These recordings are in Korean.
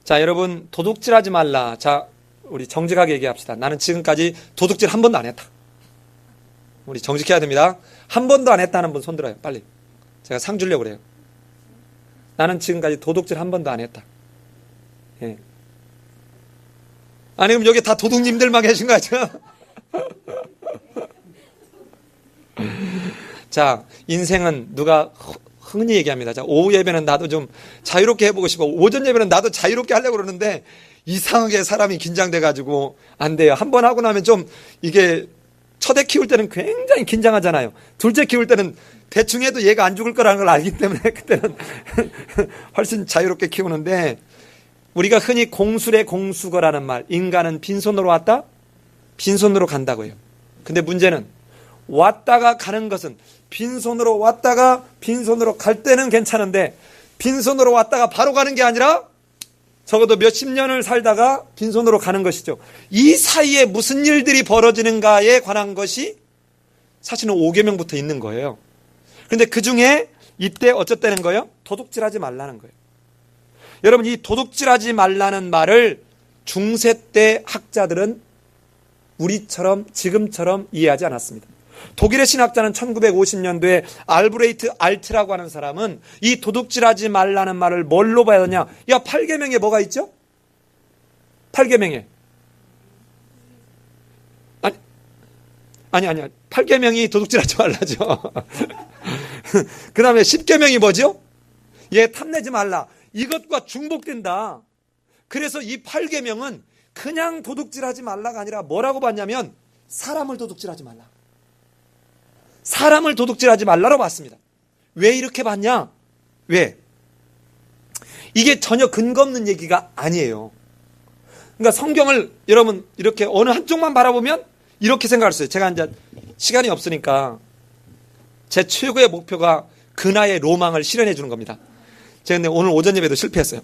자, 여러분, 도둑질하지 말라. 자, 우리 정직하게 얘기합시다. 나는 지금까지 도둑질 한 번도 안 했다. 우리 정직해야 됩니다. 한 번도 안 했다는 분 손들어요. 빨리. 제가 상 주려고 그래요. 나는 지금까지 도둑질 한 번도 안 했다. 예. 아니, 그럼 여기 다 도둑님들만 계신 거 같죠? 자, 인생은 누가 흔히 얘기합니다. 자, 오후 예배는 나도 좀 자유롭게 해보고 싶고, 오전 예배는 나도 자유롭게 하려고 그러는데, 이상하게 사람이 긴장돼가지고, 안 돼요. 한 번 하고 나면 좀, 이게, 첫애 키울 때는 굉장히 긴장하잖아요. 둘째 키울 때는 대충 해도 얘가 안 죽을 거라는 걸 알기 때문에, 그때는 훨씬 자유롭게 키우는데, 우리가 흔히 공술의 공수거라는 말, 인간은 빈손으로 왔다? 빈손으로 간다고 해요. 근데 문제는, 왔다가 가는 것은 빈손으로 왔다가 빈손으로 갈 때는 괜찮은데 빈손으로 왔다가 바로 가는 게 아니라 적어도 몇십 년을 살다가 빈손으로 가는 것이죠. 이 사이에 무슨 일들이 벌어지는가에 관한 것이 사실은 5계명부터 있는 거예요. 그런데 그 중에 이때 어쨌다는 거예요? 도둑질하지 말라는 거예요. 여러분, 이 도둑질하지 말라는 말을 중세 때 학자들은 우리처럼 지금처럼 이해하지 않았습니다. 독일의 신학자는 1950년도에 알브레이트 알트라고 하는 사람은 이 도둑질하지 말라는 말을 뭘로 봐야 되냐? 야, 8계명에 뭐가 있죠? 8계명에. 아니. 8계명이 도둑질하지 말라죠. 그 다음에 10계명이 뭐죠? 얘 탐내지 말라. 이것과 중복된다. 그래서 이 8계명은 그냥 도둑질하지 말라가 아니라 뭐라고 봤냐면 사람을 도둑질하지 말라. 사람을 도둑질하지 말라로 봤습니다. 왜 이렇게 봤냐? 왜? 이게 전혀 근거 없는 얘기가 아니에요. 그러니까 성경을 여러분 이렇게 어느 한쪽만 바라보면 이렇게 생각할 수 있어요. 제가 이제 시간이 없으니까 제 최고의 목표가 근하의 로망을 실현해 주는 겁니다. 제가 근데 오늘 오전 예배도 실패했어요.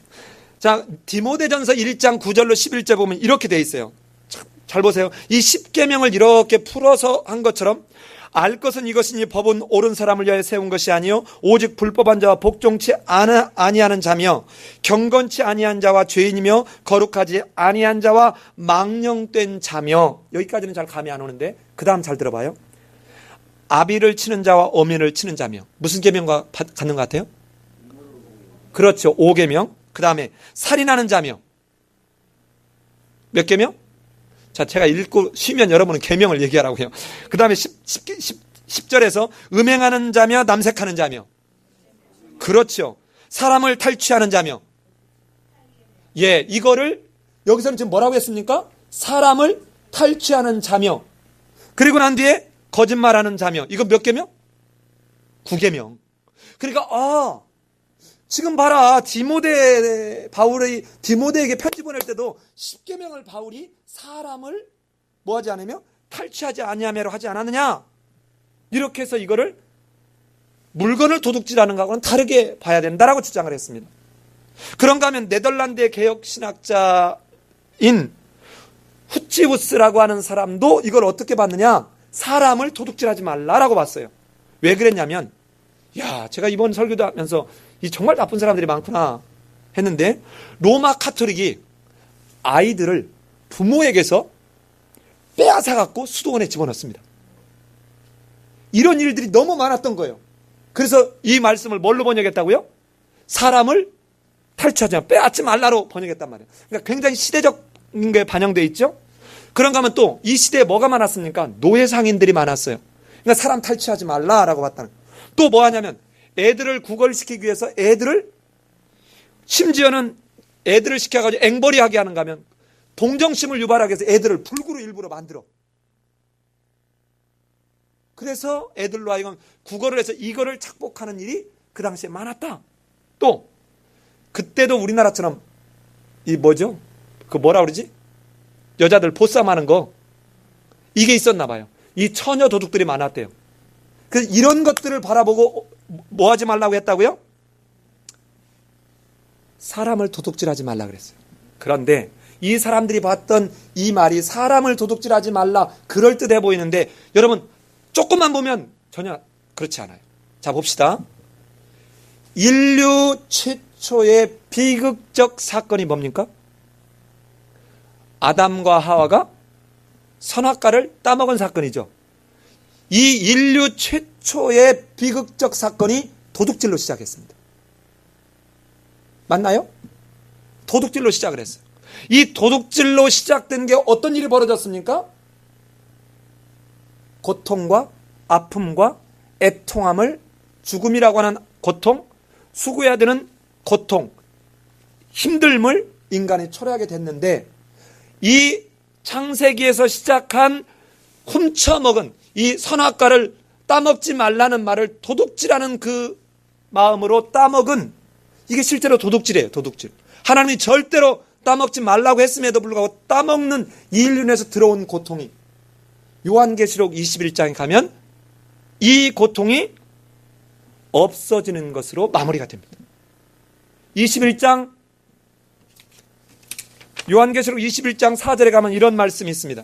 자, 디모데전서 1장 9절로 11절 보면 이렇게 돼 있어요. 잘 보세요. 이 10계명을 이렇게 풀어서 한 것처럼 알 것은 이것이니 법은 옳은 사람을 위하여 세운 것이 아니요 오직 불법한 자와 복종치 아니하는 자며 경건치 아니한 자와 죄인이며 거룩하지 아니한 자와 망령된 자며. 여기까지는 잘 감이 안 오는데 그 다음 잘 들어봐요. 아비를 치는 자와 어미를 치는 자며. 무슨 계명과 같는 것 같아요? 그렇죠. 5계명. 그 다음에 살인하는 자며. 몇 계명? 자, 제가 읽고 쉬면 여러분은 계명을 얘기하라고요. 그 다음에 10절에서 음행하는 자며 남색하는 자며. 그렇죠. 사람을 탈취하는 자며. 예, 이거를 여기서는 지금 뭐라고 했습니까? 사람을 탈취하는 자며. 그리고 난 뒤에 거짓말하는 자며. 이거 몇 계명? 9계명. 그러니까 지금 봐라. 바울이 디모데에게 편지 보낼 때도 10계명을 바울이 사람을 뭐하지 않으며 탈취하지 아니하며로 하지 않았느냐. 이렇게 해서 이거를 물건을 도둑질하는 것하고는 다르게 봐야 된다라고 주장을 했습니다. 그런가 하면 네덜란드의 개혁신학자인 후치우스라고 하는 사람도 이걸 어떻게 봤느냐. 사람을 도둑질하지 말라라고 봤어요. 왜 그랬냐면 제가 이번 설교도 하면서 이 정말 나쁜 사람들이 많구나 했는데 로마 카톨릭이 아이들을 부모에게서 빼앗아갖고 수도원에 집어넣습니다. 이런 일들이 너무 많았던 거예요. 그래서 이 말씀을 뭘로 번역했다고요? 사람을 탈취하지 마, 빼앗지 말라로 번역했단 말이에요. 그러니까 굉장히 시대적인 게 반영되어 있죠. 그런가 하면 또 이 시대에 뭐가 많았습니까? 노예상인들이 많았어요. 그러니까 사람 탈취하지 말라라고 봤다는 거예요. 또 뭐 하냐면 애들을 구걸시키기 위해서 심지어는 애들을 시켜가지고 앵벌이하게 하는가 하면 동정심을 유발하기 위해서 애들을 불구로 일부러 만들어. 그래서 애들로 하여금 구걸을 해서 이거를 착복하는 일이 그 당시에 많았다. 또 그때도 우리나라처럼 이 뭐죠? 그 뭐라 그러지? 여자들 보쌈하는 거 이게 있었나 봐요. 이 처녀 도둑들이 많았대요. 그래서 이런 것들을 바라보고 뭐 하지 말라고 했다고요? 사람을 도둑질하지 말라 그랬어요. 그런데 이 사람들이 봤던 이 말이 사람을 도둑질하지 말라 그럴듯해 보이는데 여러분 조금만 보면 전혀 그렇지 않아요. 자 봅시다. 인류 최초의 비극적 사건이 뭡니까? 아담과 하와가 선악과를 따먹은 사건이죠. 이 인류 최초의 비극적 사건이 도둑질로 시작했습니다. 맞나요? 도둑질로 시작을 했어요. 이 도둑질로 시작된 게 어떤 일이 벌어졌습니까? 고통과 아픔과 애통함을, 죽음이라고 하는 고통, 수고해야 되는 고통, 힘듦을 인간이 초래하게 됐는데, 이 창세기에서 시작한 훔쳐먹은 이 선악과를 따먹지 말라는 말을 도둑질하는 그 마음으로 따먹은, 이게 실제로 도둑질이에요. 도둑질. 하나님이 절대로 따먹지 말라고 했음에도 불구하고 따먹는 이 인륜에서 들어온 고통이, 요한계시록 21장에 가면 이 고통이 없어지는 것으로 마무리가 됩니다. 21장, 요한계시록 21장 4절에 가면 이런 말씀이 있습니다.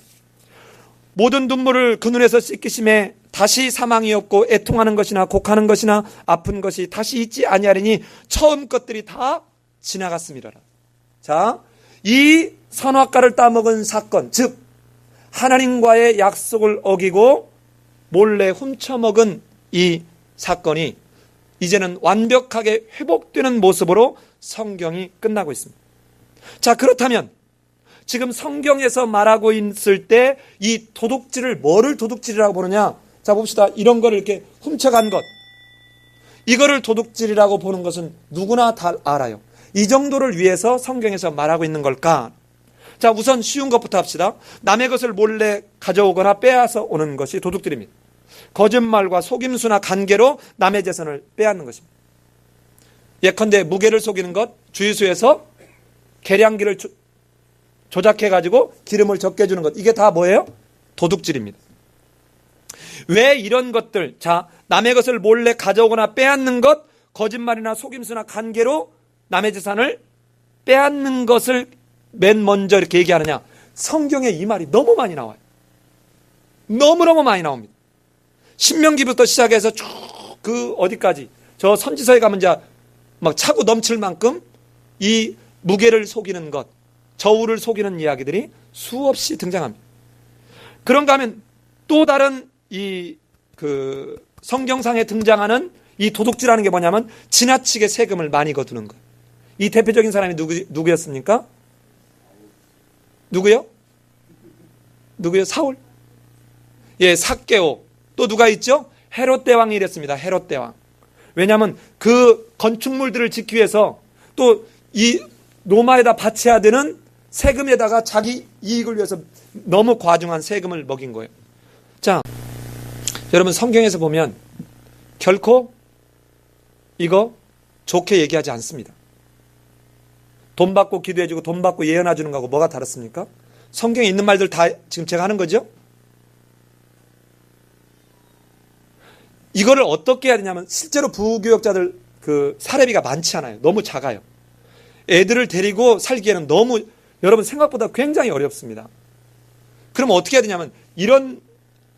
모든 눈물을 그 눈에서 씻기심에 다시 사망이 없고 애통하는 것이나 곡하는 것이나 아픈 것이 다시 있지 아니하리니 처음 것들이 다 지나갔습니다. 자, 이 선악과를 따먹은 사건, 즉 하나님과의 약속을 어기고 몰래 훔쳐먹은 이 사건이 이제는 완벽하게 회복되는 모습으로 성경이 끝나고 있습니다. 자, 그렇다면 지금 성경에서 말하고 있을 때 이 도둑질을 뭐를 도둑질이라고 보느냐? 자, 봅시다. 이런 거를 이렇게 훔쳐간 것, 이거를 도둑질이라고 보는 것은 누구나 다 알아요. 이 정도를 위해서 성경에서 말하고 있는 걸까? 자, 우선 쉬운 것부터 합시다. 남의 것을 몰래 가져오거나 빼앗아 오는 것이 도둑질입니다. 거짓말과 속임수나 간계로 남의 재산을 빼앗는 것입니다. 예컨대 무게를 속이는 것, 주유소에서 계량기를 조작해가지고 기름을 적게 주는 것, 이게 다 뭐예요? 도둑질입니다. 왜 이런 것들, 자, 남의 것을 몰래 가져오거나 빼앗는 것, 거짓말이나 속임수나 간계로 남의 재산을 빼앗는 것을 맨 먼저 이렇게 얘기하느냐? 성경에 이 말이 너무 많이 나와요. 너무너무 많이 나옵니다. 신명기부터 시작해서 쭉 그 어디까지, 저 선지서에 가면 이제 막 차고 넘칠 만큼 이 무게를 속이는 것, 저울을 속이는 이야기들이 수없이 등장합니다. 그런가 하면 또 다른 이 그 성경상에 등장하는 이 도둑질하는 게 뭐냐면 지나치게 세금을 많이 거두는 것. 이 대표적인 사람이 누구였습니까? 누구요? 사울. 예, 삭개오. 또 누가 있죠? 헤롯 대왕이 이랬습니다. 헤롯 대왕. 왜냐하면 그 건축물들을 짓기 위해서 또 이 로마에다 바쳐야 되는 세금에다가 자기 이익을 위해서 너무 과중한 세금을 먹인 거예요. 자, 여러분 성경에서 보면 결코 이거 좋게 얘기하지 않습니다. 돈 받고 기도해주고 돈 받고 예언해주는 거하고 뭐가 다릅니까? 성경에 있는 말들 다 지금 제가 하는 거죠? 이거를 어떻게 해야 되냐면 실제로 부교역자들 그 사례비가 많지 않아요. 너무 작아요. 애들을 데리고 살기에는 너무 여러분 생각보다 굉장히 어렵습니다. 그럼 어떻게 해야 되냐면 이런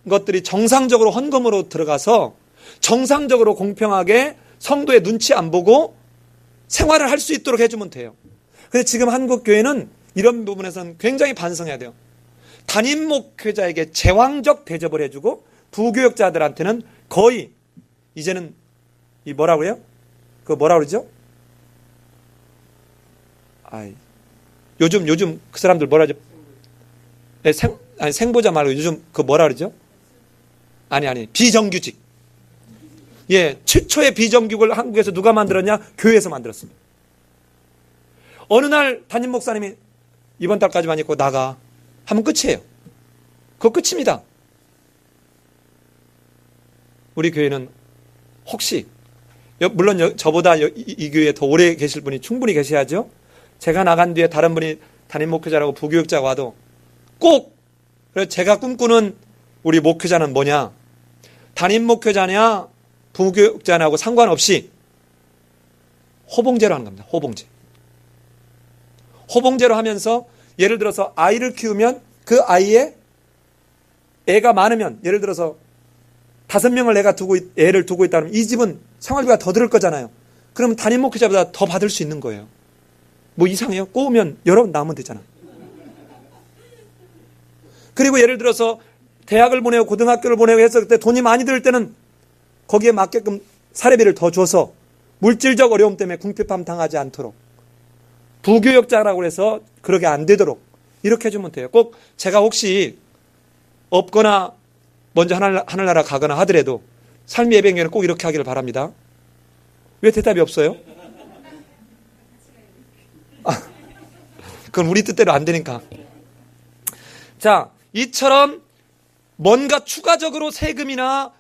것들이 정상적으로 헌금으로 들어가서 정상적으로 공평하게 성도의 눈치 안 보고 생활을 할 수 있도록 해주면 돼요. 근데 지금 한국 교회는 이런 부분에서는 굉장히 반성해야 돼요. 담임 목회자에게 제왕적 대접을 해주고 부교역자들한테는 거의 이제는 이 뭐라고 해요? 그 뭐라 그러죠? 요즘 그 사람들 뭐라 하죠? 네, 생보자 말고 요즘 그 뭐라 그러죠? 아니 비정규직. 예, 최초의 비정규직을 한국에서 누가 만들었냐? 교회에서 만들었습니다. 어느 날 담임 목사님이 이번 달까지만 있고 나가 하면 끝이에요. 그거 끝입니다. 우리 교회는 혹시 물론 저보다 이 교회에 더 오래 계실 분이 충분히 계셔야죠. 제가 나간 뒤에 다른 분이 담임 목회자라고 부교육자가 와도 꼭 제가 꿈꾸는 우리 목회자는 뭐냐? 담임 목회자냐 부교육자냐고 상관없이 호봉제로 하는 겁니다. 호봉제로 하면서 예를 들어서 아이를 키우면 그 아이의 애가 많으면 예를 들어서 5명을 애를 두고 있다 그러면 이 집은 생활비가 더 들을 거잖아요. 그러면 담임 목회자보다 더 받을 수 있는 거예요. 뭐 이상해요? 꼬우면 여러 번 나오면 되잖아. 그리고 예를 들어서 대학을 보내고 고등학교를 보내고 해서 그때 돈이 많이 들 때는 거기에 맞게끔 사례비를 더 줘서 물질적 어려움 때문에 궁핍함 당하지 않도록, 부교역자라고 해서 그러게 안 되도록 이렇게 해주면 돼요. 꼭 제가 혹시 없거나 먼저 하늘나라 가거나 하더라도 삶의 예배경에는 꼭 이렇게 하기를 바랍니다. 왜 대답이 없어요? 그건 우리 뜻대로 안 되니까. 자, 이처럼 뭔가 추가적으로 세금이나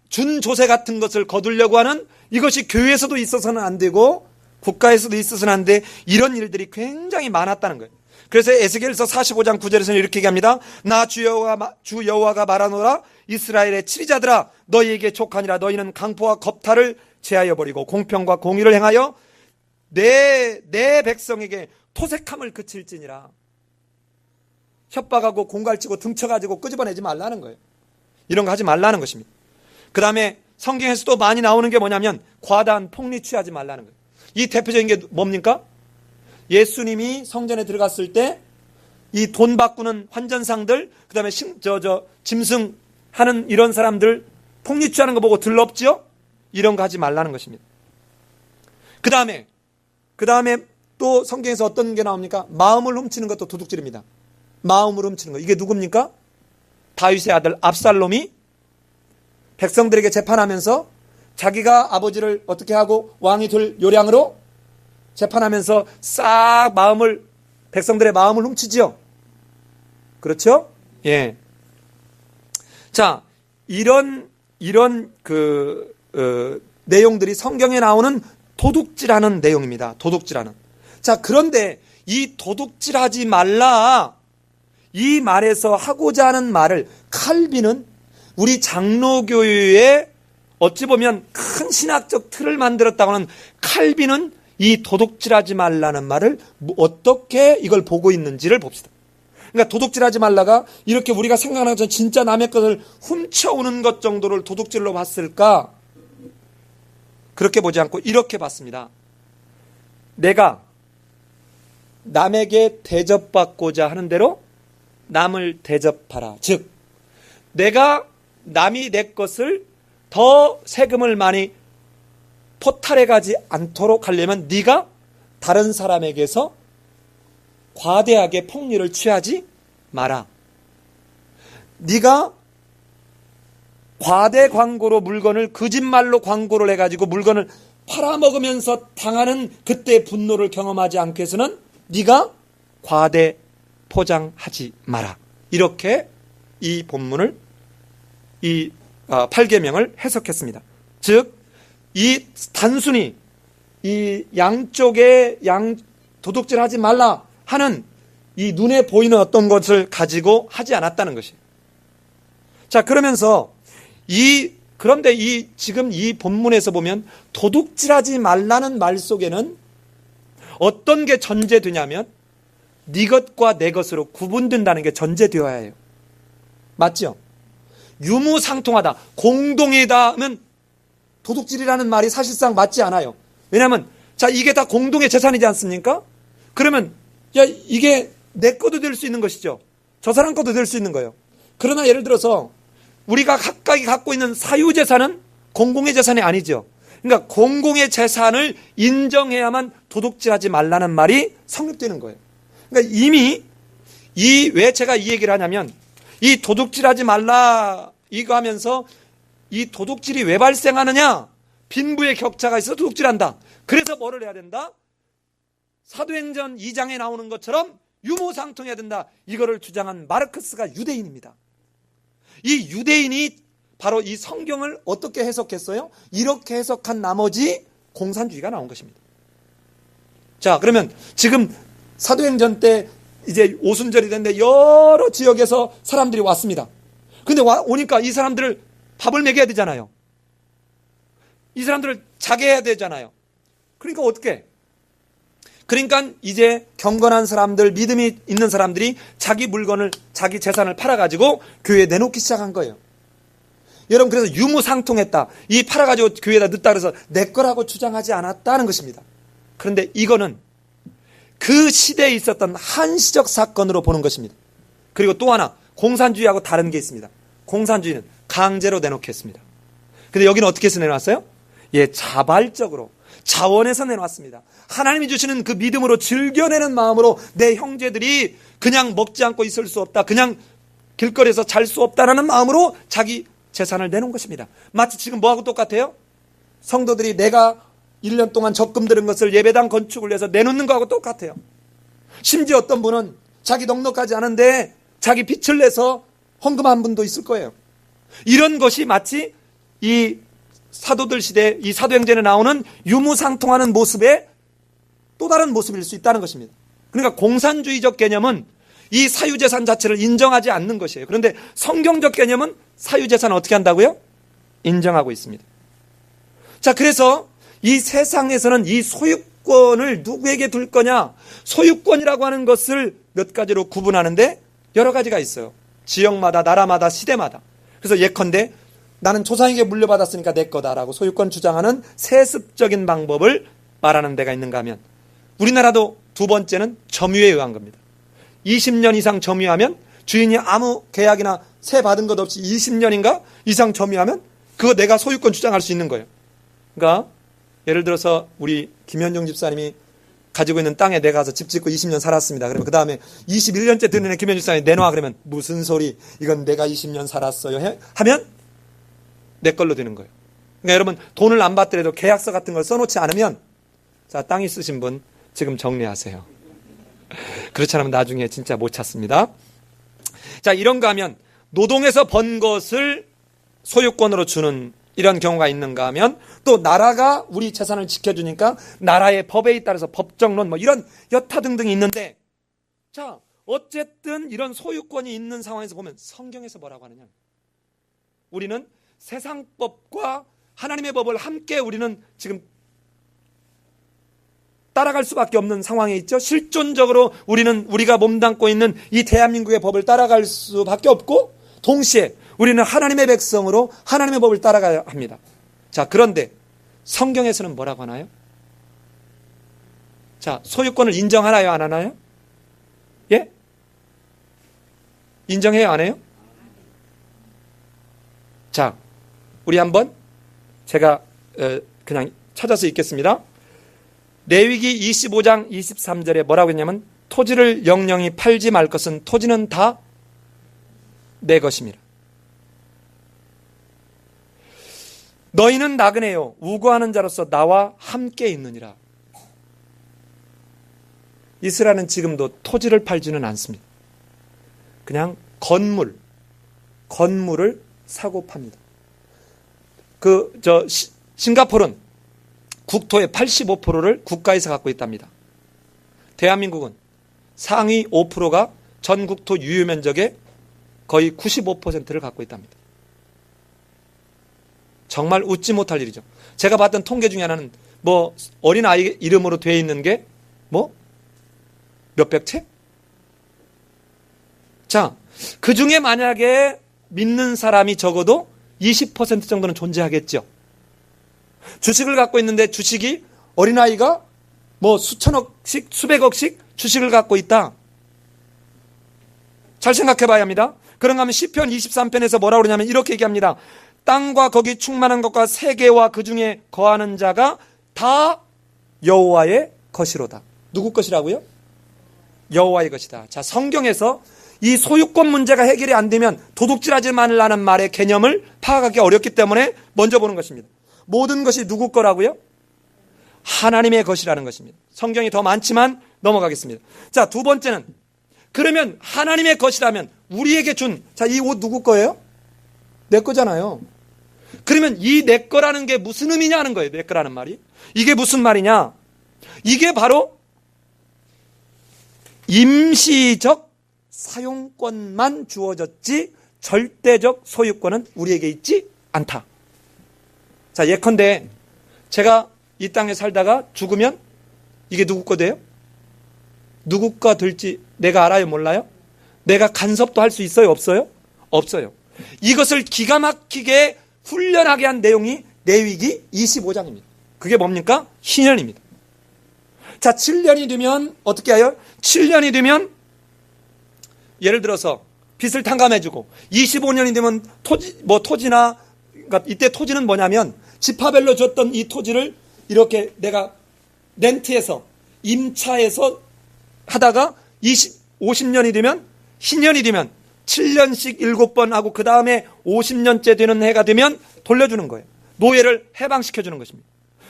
준조세 같은 것을 거두려고 하는, 이것이 교회에서도 있어서는 안 되고 국가에서도 있어서는 안 돼, 이런 일들이 굉장히 많았다는 거예요. 그래서 에스겔서 45장 9절에서는 이렇게 얘기합니다. 나 주 여호와가 말하노라. 이스라엘의 치리자들아, 너희에게 족하니라. 너희는 강포와 겁탈을 제하여 버리고 공평과 공의를 행하여 내 백성에게 토색함을 그칠지니라. 협박하고 공갈치고 등쳐가지고 끄집어내지 말라는 거예요. 이런 거 하지 말라는 것입니다. 그 다음에 성경에서 또 많이 나오는 게 뭐냐면 과다한 폭리 취하지 말라는 거예요. 이 대표적인 게 뭡니까? 예수님이 성전에 들어갔을 때 이 돈 바꾸는 환전상들, 그 다음에 짐승하는 이런 사람들 폭리 취하는 거 보고 들렀지요? 이런 거 하지 말라는 것입니다. 그 다음에 또 성경에서 어떤 게 나옵니까? 마음을 훔치는 것도 도둑질입니다. 마음을 훔치는 거. 이게 누굽니까? 다윗의 아들 압살롬이 백성들에게 재판하면서 자기가 아버지를 어떻게 하고 왕이 될 요량으로 재판하면서 싹 백성들의 마음을 훔치지요. 그렇죠? 예. 자, 이런 내용들이 성경에 나오는 도둑질하는 내용입니다. 도둑질하는. 자, 그런데 이 도둑질하지 말라, 이 말에서 하고자 하는 말을 칼빈은 우리 장로교회에 어찌 보면 큰 신학적 틀을 만들었다고 하는 칼빈은 이 도둑질하지 말라는 말을 어떻게 이걸 보고 있는지를 봅시다. 그러니까 도둑질하지 말라가 이렇게 우리가 생각하는 것처럼 진짜 남의 것을 훔쳐오는 것 정도를 도둑질로 봤을까? 그렇게 보지 않고 이렇게 봤습니다. 내가 남에게 대접받고자 하는 대로 남을 대접하라. 즉, 내가 남이 내 것을 더 세금을 많이 포탈해 가지 않도록 하려면 네가 다른 사람에게서 과대하게 폭리를 취하지 마라. 네가 과대 광고로 물건을, 거짓말로 광고를 해가지고 물건을 팔아먹으면서 당하는 그때의 분노를 경험하지 않게 해서는 네가 과대 포장하지 마라. 이렇게 이 본문을, 이 8계명을 해석했습니다. 즉, 이 단순히 이 양쪽에 도둑질하지 말라 하는 이 눈에 보이는 어떤 것을 가지고 하지 않았다는 것이에요. 자, 그러면서 그런데 지금 이 본문에서 보면 도둑질하지 말라는 말 속에는 어떤 게 전제되냐면 네 것과 내 것으로 구분된다는 게 전제되어야 해요. 맞죠? 유무상통하다, 공동이다 하면 도둑질이라는 말이 사실상 맞지 않아요. 왜냐하면 자, 이게 다 공동의 재산이지 않습니까? 그러면 야, 이게 내 것도 될 수 있는 것이죠. 저 사람 것도 될 수 있는 거예요. 그러나 예를 들어서 우리가 각각이 갖고 있는 사유재산은 공공의 재산이 아니죠. 그러니까 공공의 재산을 인정해야만 도둑질하지 말라는 말이 성립되는 거예요. 그러니까 이미 왜 제가 이 얘기를 하냐면 이 도둑질하지 말라 이거 하면서 이 도둑질이 왜 발생하느냐? 빈부의 격차가 있어서 도둑질한다. 그래서 뭐를 해야 된다? 사도행전 2장에 나오는 것처럼 유무상통해야 된다. 이거를 주장한 마르크스가 유대인입니다. 이 유대인이 바로 이 성경을 어떻게 해석했어요? 이렇게 해석한 나머지 공산주의가 나온 것입니다. 자, 그러면 지금 사도행전 때 이제 오순절이 됐는데 여러 지역에서 사람들이 왔습니다. 근데 오니까 이 사람들을 밥을 먹여야 되잖아요. 이 사람들을 자게 해야 되잖아요. 그러니까 어떻게? 그러니까 이제 경건한 사람들, 믿음이 있는 사람들이 자기 물건을, 자기 재산을 팔아가지고 교회에 내놓기 시작한 거예요. 여러분, 그래서 유무상통했다. 이 팔아가지고 교회에다 넣었다 그래서 내 거라고 주장하지 않았다는 것입니다. 그런데 이거는 그 시대에 있었던 한시적 사건으로 보는 것입니다. 그리고 또 하나, 공산주의하고 다른 게 있습니다. 공산주의는 강제로 내놓게 했습니다. 근데 여기는 어떻게 해서 내놨어요? 예, 자발적으로, 자원해서 내놨습니다. 하나님이 주시는 그 믿음으로 즐겨내는 마음으로 내 형제들이 그냥 먹지 않고 있을 수 없다, 그냥 길거리에서 잘 수 없다라는 마음으로 자기 재산을 내놓은 것입니다. 마치 지금 뭐하고 똑같아요? 성도들이 내가 1년 동안 적금 들은 것을 예배당 건축을 위해서 내놓는 거하고 똑같아요. 심지어 어떤 분은 자기 넉넉하지 않은데 자기 빚을 내서 헌금한 분도 있을 거예요. 이런 것이 마치 이 사도들 시대, 이 사도행전에 나오는 유무상통하는 모습의 또 다른 모습일 수 있다는 것입니다. 그러니까 공산주의적 개념은 이 사유재산 자체를 인정하지 않는 것이에요. 그런데 성경적 개념은 사유재산을 어떻게 한다고요? 인정하고 있습니다. 자, 그래서 이 세상에서는 이 소유권을 누구에게 둘 거냐, 소유권이라고 하는 것을 몇 가지로 구분하는데 여러 가지가 있어요. 지역마다, 나라마다, 시대마다. 그래서 예컨대 나는 조상에게 물려받았으니까 내 거다라고 소유권 주장하는 세습적인 방법을 말하는 데가 있는가 하면, 우리나라도 두 번째는 점유에 의한 겁니다. 20년 이상 점유하면, 주인이 아무 계약이나 세 받은 것 없이 20년인가 이상 점유하면 그거 내가 소유권 주장할 수 있는 거예요. 그러니까 예를 들어서 우리 김현종 집사님이 가지고 있는 땅에 내가 가서 집 짓고 20년 살았습니다. 그러면 그 다음에 21년째 듣는 김현종 집사님이 내놔 그러면 무슨 소리, 이건 내가 20년 살았어요 하면 내 걸로 되는 거예요. 그러니까 여러분, 돈을 안 받더라도 계약서 같은 걸 써놓지 않으면, 자, 땅 있으신 분 지금 정리하세요. 그렇지 않으면 나중에 진짜 못 찾습니다. 자, 이런가 하면 노동에서 번 것을 소유권으로 주는 이런 경우가 있는가 하면, 또 나라가 우리 재산을 지켜주니까 나라의 법에 따라서 법정론 뭐 이런 여타 등등이 있는데, 자, 어쨌든 이런 소유권이 있는 상황에서 보면 성경에서 뭐라고 하느냐, 우리는 세상법과 하나님의 법을 함께 우리는 지금 따라갈 수밖에 없는 상황에 있죠. 실존적으로 우리가 몸담고 있는 이 대한민국의 법을 따라갈 수밖에 없고, 동시에 우리는 하나님의 백성으로 하나님의 법을 따라가야 합니다. 자, 그런데 성경에서는 뭐라고 하나요? 자, 소유권을 인정하나요, 안 하나요? 예? 인정해요, 안 해요? 자, 우리 한번 제가 그냥 찾아서 읽겠습니다. 레위기 25장 23절에 뭐라고 했냐면, 토지를 영영히 팔지 말 것은 토지는 다 내 것입니다. 너희는 나그네요 우고하는 자로서 나와 함께 있느니라. 이스라엘은 지금도 토지를 팔지는 않습니다. 그냥 건물을 사고 팝니다. 싱가포르는 국토의 85%를 국가에서 갖고 있답니다. 대한민국은 상위 5%가 전 국토 유효 면적의 거의 95%를 갖고 있답니다. 정말 웃지 못할 일이죠. 제가 봤던 통계 중에 하나는 뭐 어린 아이 이름으로 되어 있는 게 뭐 몇백 채? 자, 그 중에 만약에 믿는 사람이 적어도 20% 정도는 존재하겠죠. 주식을 갖고 있는데 주식이 어린아이가 뭐 수천억씩 수백억씩 주식을 갖고 있다. 잘 생각해 봐야 합니다. 그런가 하면 시편 23편에서 뭐라고 그러냐면 이렇게 얘기합니다. 땅과 거기 충만한 것과 세계와 그 중에 거하는 자가 다 여호와의 것이로다. 누구 것이라고요? 여호와의 것이다. 자, 성경에서 이 소유권 문제가 해결이 안 되면 도둑질하지 말라는 말의 개념을 파악하기 어렵기 때문에 먼저 보는 것입니다. 모든 것이 누구 거라고요? 하나님의 것이라는 것입니다. 성경이 더 많지만 넘어가겠습니다. 자, 두 번째는, 그러면 하나님의 것이라면 우리에게 준, 자, 이 옷 누구 거예요? 내 거잖아요. 그러면 이 내 거라는 게 무슨 의미냐 하는 거예요. 내 거라는 말이. 이게 무슨 말이냐? 이게 바로 임시적 사용권만 주어졌지 절대적 소유권은 우리에게 있지 않다. 자, 예컨대 제가 이 땅에 살다가 죽으면 이게 누구 거 돼요? 누구 거 될지 내가 알아요, 몰라요? 내가 간섭도 할 수 있어요, 없어요? 없어요. 이것을 기가 막히게 훈련하게 한 내용이 레위기 25장입니다. 그게 뭡니까? 희년입니다. 자, 7년이 되면 어떻게 해요? 7년이 되면 예를 들어서 빚을 탕감해주고 25년이 되면 토지나 그러니까 이때 토지는 뭐냐면 지파별로 줬던 이 토지를 이렇게 내가 렌트해서 임차해서 하다가 50년이 되면 희년이 되면 7년씩 7번 하고 그 다음에 50년째 되는 해가 되면 돌려주는 거예요. 노예를 해방시켜주는 것입니다.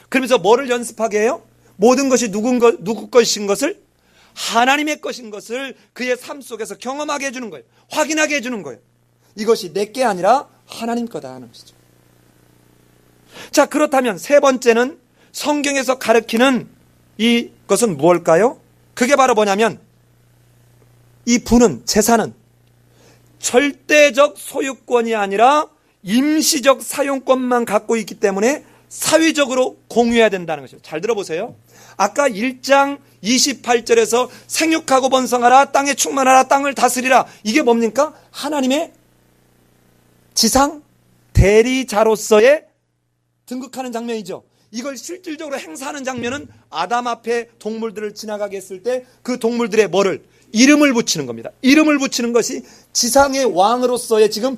그러면서 뭐를 연습하게 해요? 모든 것이 누구 것인 것을 하나님의 것인 것을 그의 삶 속에서 경험하게 해주는 거예요. 확인하게 해주는 거예요. 이것이 내게 아니라 하나님 거다 하는 것이죠. 자, 그렇다면 세 번째는 성경에서 가르치는 이것은 무엇일까요? 그게 바로 뭐냐면 이 부는 재산은 절대적 소유권이 아니라 임시적 사용권만 갖고 있기 때문에 사회적으로 공유해야 된다는 것이죠. 잘 들어보세요. 아까 1장 28절에서 생육하고 번성하라, 땅에 충만하라, 땅을 다스리라. 이게 뭡니까? 하나님의 지상 대리자로서의 등극하는 장면이죠. 이걸 실질적으로 행사하는 장면은 아담 앞에 동물들을 지나가게 했을 때 그 동물들의 뭐를? 이름을 붙이는 겁니다. 이름을 붙이는 것이 지상의 왕으로서의 지금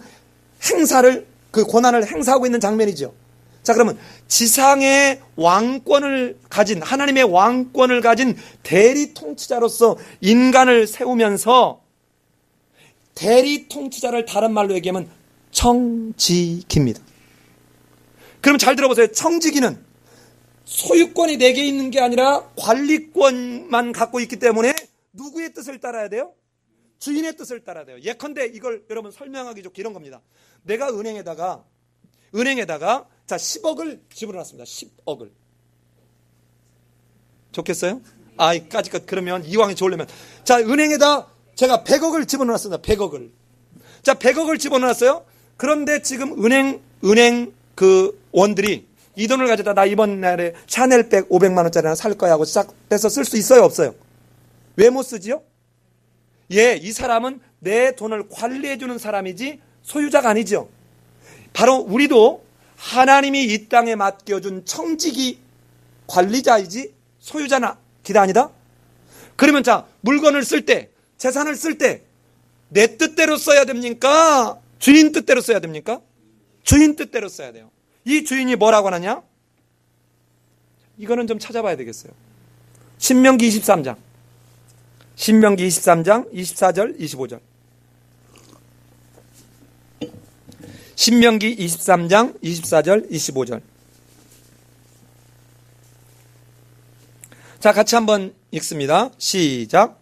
행사를, 그 권한을 행사하고 있는 장면이죠. 자, 그러면 지상의 왕권을 가진, 하나님의 왕권을 가진 대리 통치자로서 인간을 세우면서 대리 통치자를 다른 말로 얘기하면 청지기입니다. 그럼 잘 들어보세요. 청지기는 소유권이 내게 있는 게 아니라 관리권만 갖고 있기 때문에 누구의 뜻을 따라야 돼요? 주인의 뜻을 따라야 돼요. 예컨대 이걸 여러분 설명하기 좋게 이런 겁니다. 내가 은행에다가 자 10억을 집어넣었습니다. 10억을. 좋겠어요? 까짓것 그러면 이왕이 좋으려면 자 은행에다 제가 100억을 집어넣었습니다. 100억을. 자 100억을 집어넣었어요. 그런데 지금 은행 그 원들이 이 돈을 가져다 나 이번 날에 샤넬백 500만 원짜리 하나 살 거야 하고 시작해서 쓸 수 있어요? 없어요? 왜 못 쓰지요? 이 사람은 내 돈을 관리해주는 사람이지 소유자가 아니죠. 바로 우리도 하나님이 이 땅에 맡겨준 청지기 관리자이지 소유자나 기다 아니다? 그러면 자 물건을 쓸 때 재산을 쓸 때 내 뜻대로 써야 됩니까? 주인 뜻대로 써야 됩니까? 주인 뜻대로 써야 돼요. 이 주인이 뭐라고 하느냐? 이거는 좀 찾아봐야 되겠어요. 신명기 23장 24절 25절 신명기 23장 24절 25절 자 같이 한번 읽습니다. 시작.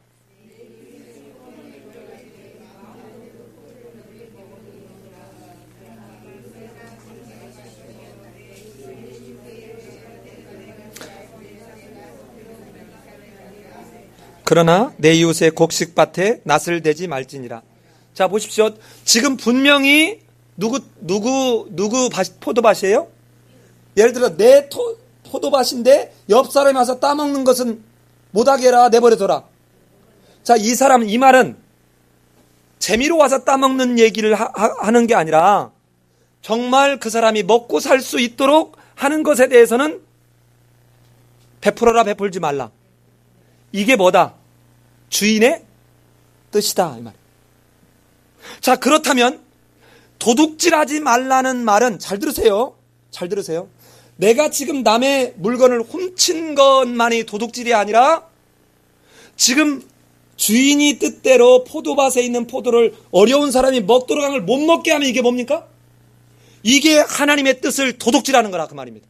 그러나 내 이웃의 곡식밭에 낫을 대지 말지니라. 자 보십시오. 지금 분명히 누구 포도밭이에요? 예를 들어 내 포도밭인데 옆 사람이 와서 따먹는 것은 못하게 해라, 내버려둬라. 자, 이 사람, 이 말은 재미로 와서 따먹는 얘기를 하는 게 아니라 정말 그 사람이 먹고 살 수 있도록 하는 것에 대해서는 베풀어라, 베풀지 말라. 이게 뭐다? 주인의 뜻이다, 이 말. 자, 그렇다면 도둑질하지 말라는 말은 잘 들으세요. 잘 들으세요. 내가 지금 남의 물건을 훔친 것만이 도둑질이 아니라 지금 주인이 뜻대로 포도밭에 있는 포도를 어려운 사람이 먹도록 한 걸 못 먹게 하면 이게 뭡니까? 이게 하나님의 뜻을 도둑질하는 거라 그 말입니다.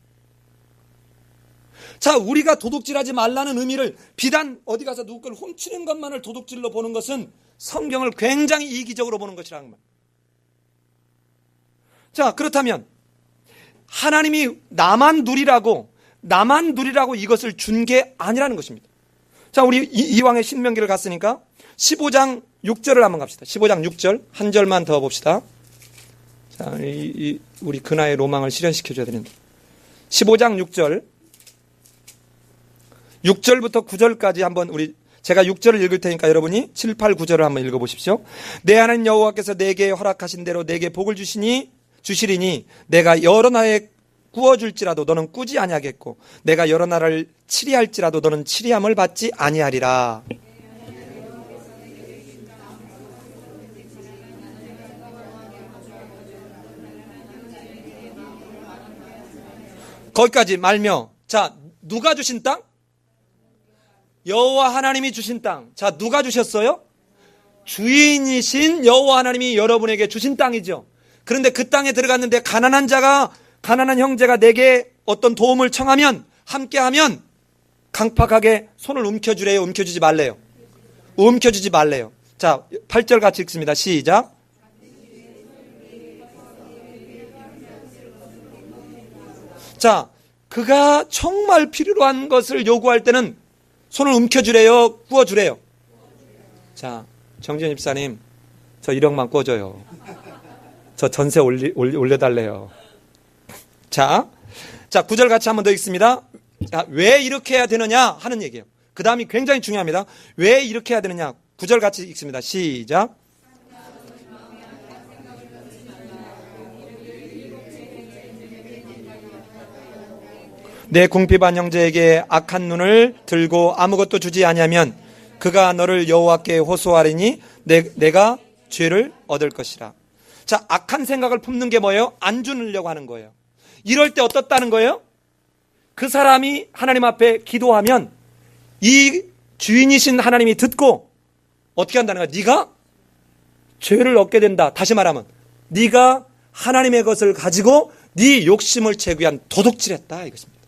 자, 우리가 도둑질하지 말라는 의미를 비단 어디 가서 누구 걸 훔치는 것만을 도둑질로 보는 것은 성경을 굉장히 이기적으로 보는 것이라는 말. 자, 그렇다면 하나님이 나만 누리라고 이것을 준 게 아니라는 것입니다. 자, 우리 이왕의 신명기를 갔으니까 15장 6절을 한번 갑시다. 15장 6절 한 절만 더 봅시다. 자, 우리 근하의 로망을 실현시켜줘야 되는데 15장 6절부터 9절까지 한번 제가 6절을 읽을 테니까 여러분이 7, 8, 9절을 한번 읽어보십시오. 내 하나님 여호와께서 내게 허락하신 대로 내게 복을 주시니 주시리니 내가 여러 나라에 구워줄지라도 너는 꾸지 아니하겠고 내가 여러 나라를 치리할지라도 너는 치리함을 받지 아니하리라. 거기까지 말며, 자, 누가 주신 땅? 여호와 하나님이 주신 땅. 자, 누가 주셨어요? 주인이신 여호와 하나님이 여러분에게 주신 땅이죠. 그런데 그 땅에 들어갔는데 가난한 형제가 내게 어떤 도움을 청하면, 함께하면 강팍하게 손을 움켜주래요? 움켜주지 말래요? 움켜주지 말래요. 자, 8절 같이 읽습니다. 시작. 자, 그가 정말 필요로 한 것을 요구할 때는 손을 움켜주래요? 구워주래요? 자, 정지현 집사님, 저 1억만 꿔줘요. 저 전세 올려달래요. 자, 9절 같이 한 번 더 읽습니다. 자, 왜 이렇게 해야 되느냐 하는 얘기예요. 그 다음이 굉장히 중요합니다. 왜 이렇게 해야 되느냐. 9절 같이 읽습니다. 시작. 내 궁핍한 형제에게 악한 눈을 들고 아무것도 주지 아니하면 그가 너를 여호와께 호소하리니 내가 죄를 얻을 것이라. 자, 악한 생각을 품는 게 뭐예요? 안 주려고 하는 거예요. 이럴 때 어떻다는 거예요? 그 사람이 하나님 앞에 기도하면 이 주인이신 하나님이 듣고 어떻게 한다는 거야? 네가 죄를 얻게 된다. 다시 말하면 네가 하나님의 것을 가지고 네 욕심을 채우기 위한 도둑질했다 이것입니다.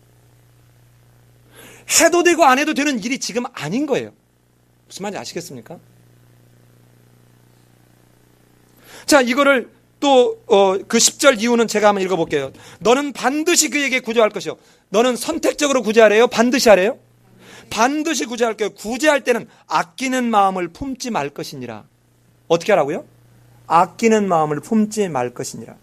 해도 되고 안 해도 되는 일이 지금 아닌 거예요. 무슨 말인지 아시겠습니까? 자, 이거를 또 그 10절 이유는 제가 한번 읽어볼게요. 너는 반드시 그에게 구제할 것이요. 너는 선택적으로 구제하래요? 반드시 하래요? 반드시 구제할 거예요. 구제할 때는 아끼는 마음을 품지 말 것이니라. 어떻게 하라고요? 아끼는 마음을 품지 말 것이니라.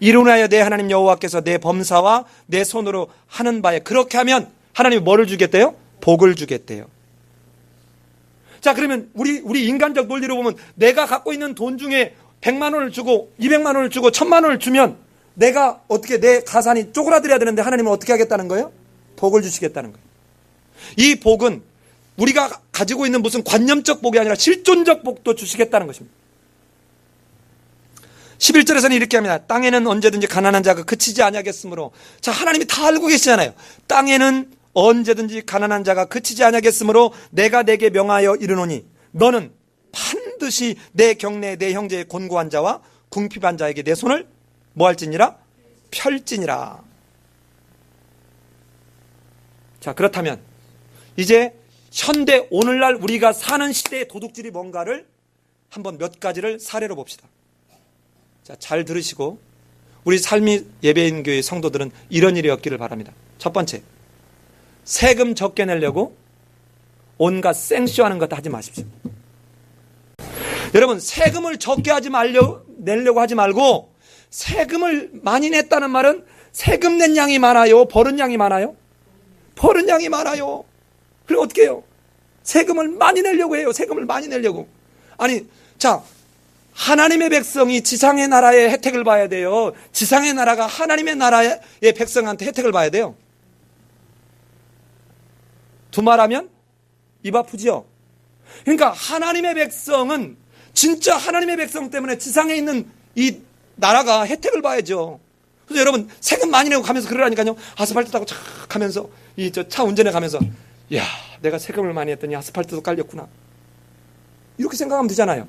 이로 인하여 내 하나님 여호와께서 내 범사와 내 손으로 하는 바에 그렇게 하면 하나님이 뭐를 주겠대요? 복을 주겠대요. 자, 그러면 우리 인간적 논리로 보면 내가 갖고 있는 돈 중에 100만 원을 주고 200만 원을 주고 1000만 원을 주면 내가 어떻게 내 가산이 쪼그라들어야 되는데 하나님은 어떻게 하겠다는 거예요? 복을 주시겠다는 거예요. 이 복은 우리가 가지고 있는 무슨 관념적 복이 아니라 실존적 복도 주시겠다는 것입니다. 11절에서는 이렇게 합니다. 땅에는 언제든지 가난한 자가 그치지 아니하겠으므로. 자, 하나님이 다 알고 계시잖아요. 땅에는 언제든지 가난한 자가 그치지 아니하겠으므로 내가 내게 명하여 이르노니 너는 반드시 내 경내에 내 형제의 곤고한 자와 궁핍한 자에게 내 손을 뭐 할지니라? 펼지니라. 자, 그렇다면 이제 현대 오늘날 우리가 사는 시대의 도둑질이 뭔가를 한번 몇 가지를 사례로 봅시다. 자, 잘 들으시고 우리 삶이 예배인교회 성도들은 이런 일이 없기를 바랍니다. 첫 번째, 세금 적게 내려고 온갖 생쇼하는 것 하지 마십시오. 여러분, 세금을 적게 내려고 하지 말고 세금을 많이 냈다는 말은 세금 낸 양이 많아요? 벌은 양이 많아요? 벌은 양이 많아요. 그리고 어떻게 해요? 세금을 많이 내려고 해요. 세금을 많이 내려고. 아니, 자, 하나님의 백성이 지상의 나라의 혜택을 봐야 돼요. 지상의 나라가 하나님의 나라의 백성한테 혜택을 봐야 돼요. 두말하면 입 아프지요? 그러니까 하나님의 백성은 진짜 하나님의 백성 때문에 지상에 있는 이 나라가 혜택을 봐야죠. 그래서 여러분 세금 많이 내고 가면서 그러라니까요. 아스팔트 타고 착 하면서 이 저 차 운전해 가면서 야, 내가 세금을 많이 했더니 아스팔트도 깔렸구나. 이렇게 생각하면 되잖아요.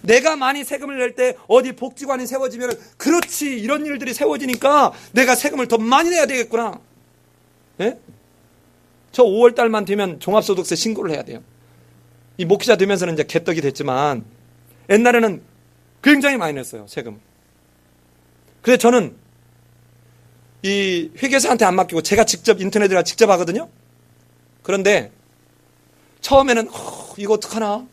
내가 많이 세금을 낼 때 어디 복지관이 세워지면 그렇지, 이런 일들이 세워지니까 내가 세금을 더 많이 내야 되겠구나. 예? 저 5월 달만 되면 종합소득세 신고를 해야 돼요. 이 목회자 되면서는 이제 개떡이 됐지만 옛날에는 굉장히 많이 냈어요, 세금. 그래서 저는 이 회계사한테 안 맡기고 제가 직접 인터넷으로 직접 하거든요. 그런데 처음에는 이거 어떡하나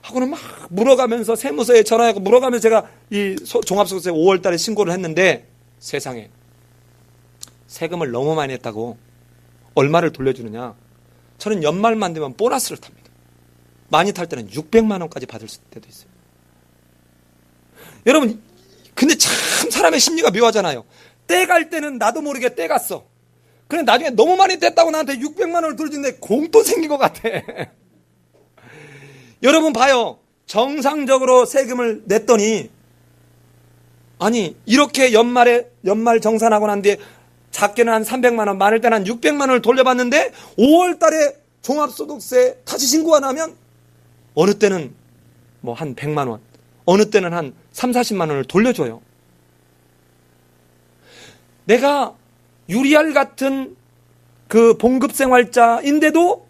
하고는 막 물어가면서 세무서에 전화하고 물어가면서 제가 이 종합소득세 5월 달에 신고를 했는데 세상에 세금을 너무 많이 냈다고 얼마를 돌려주느냐. 저는 연말만 되면 보너스를 탑니다. 많이 탈 때는 600만 원까지 받을 때도 있어요. 여러분, 근데 참 사람의 심리가 묘하잖아요. 떼갈 때는 나도 모르게 떼갔어. 그래 나중에 너무 많이 뗐다고 나한테 600만 원을 돌려주는데 공돈 생긴 것 같아. 여러분 봐요. 정상적으로 세금을 냈더니 아니 이렇게 연말 정산하고 난 뒤에 작게는 한 300만 원, 많을 때는 한 600만 원을 돌려받는데 5월 달에 종합소득세 다시 신고가 나면 어느 때는 뭐 한 100만 원, 어느 때는 한 3, 40만 원을 돌려줘요. 내가 유리알 같은 그 봉급생활자인데도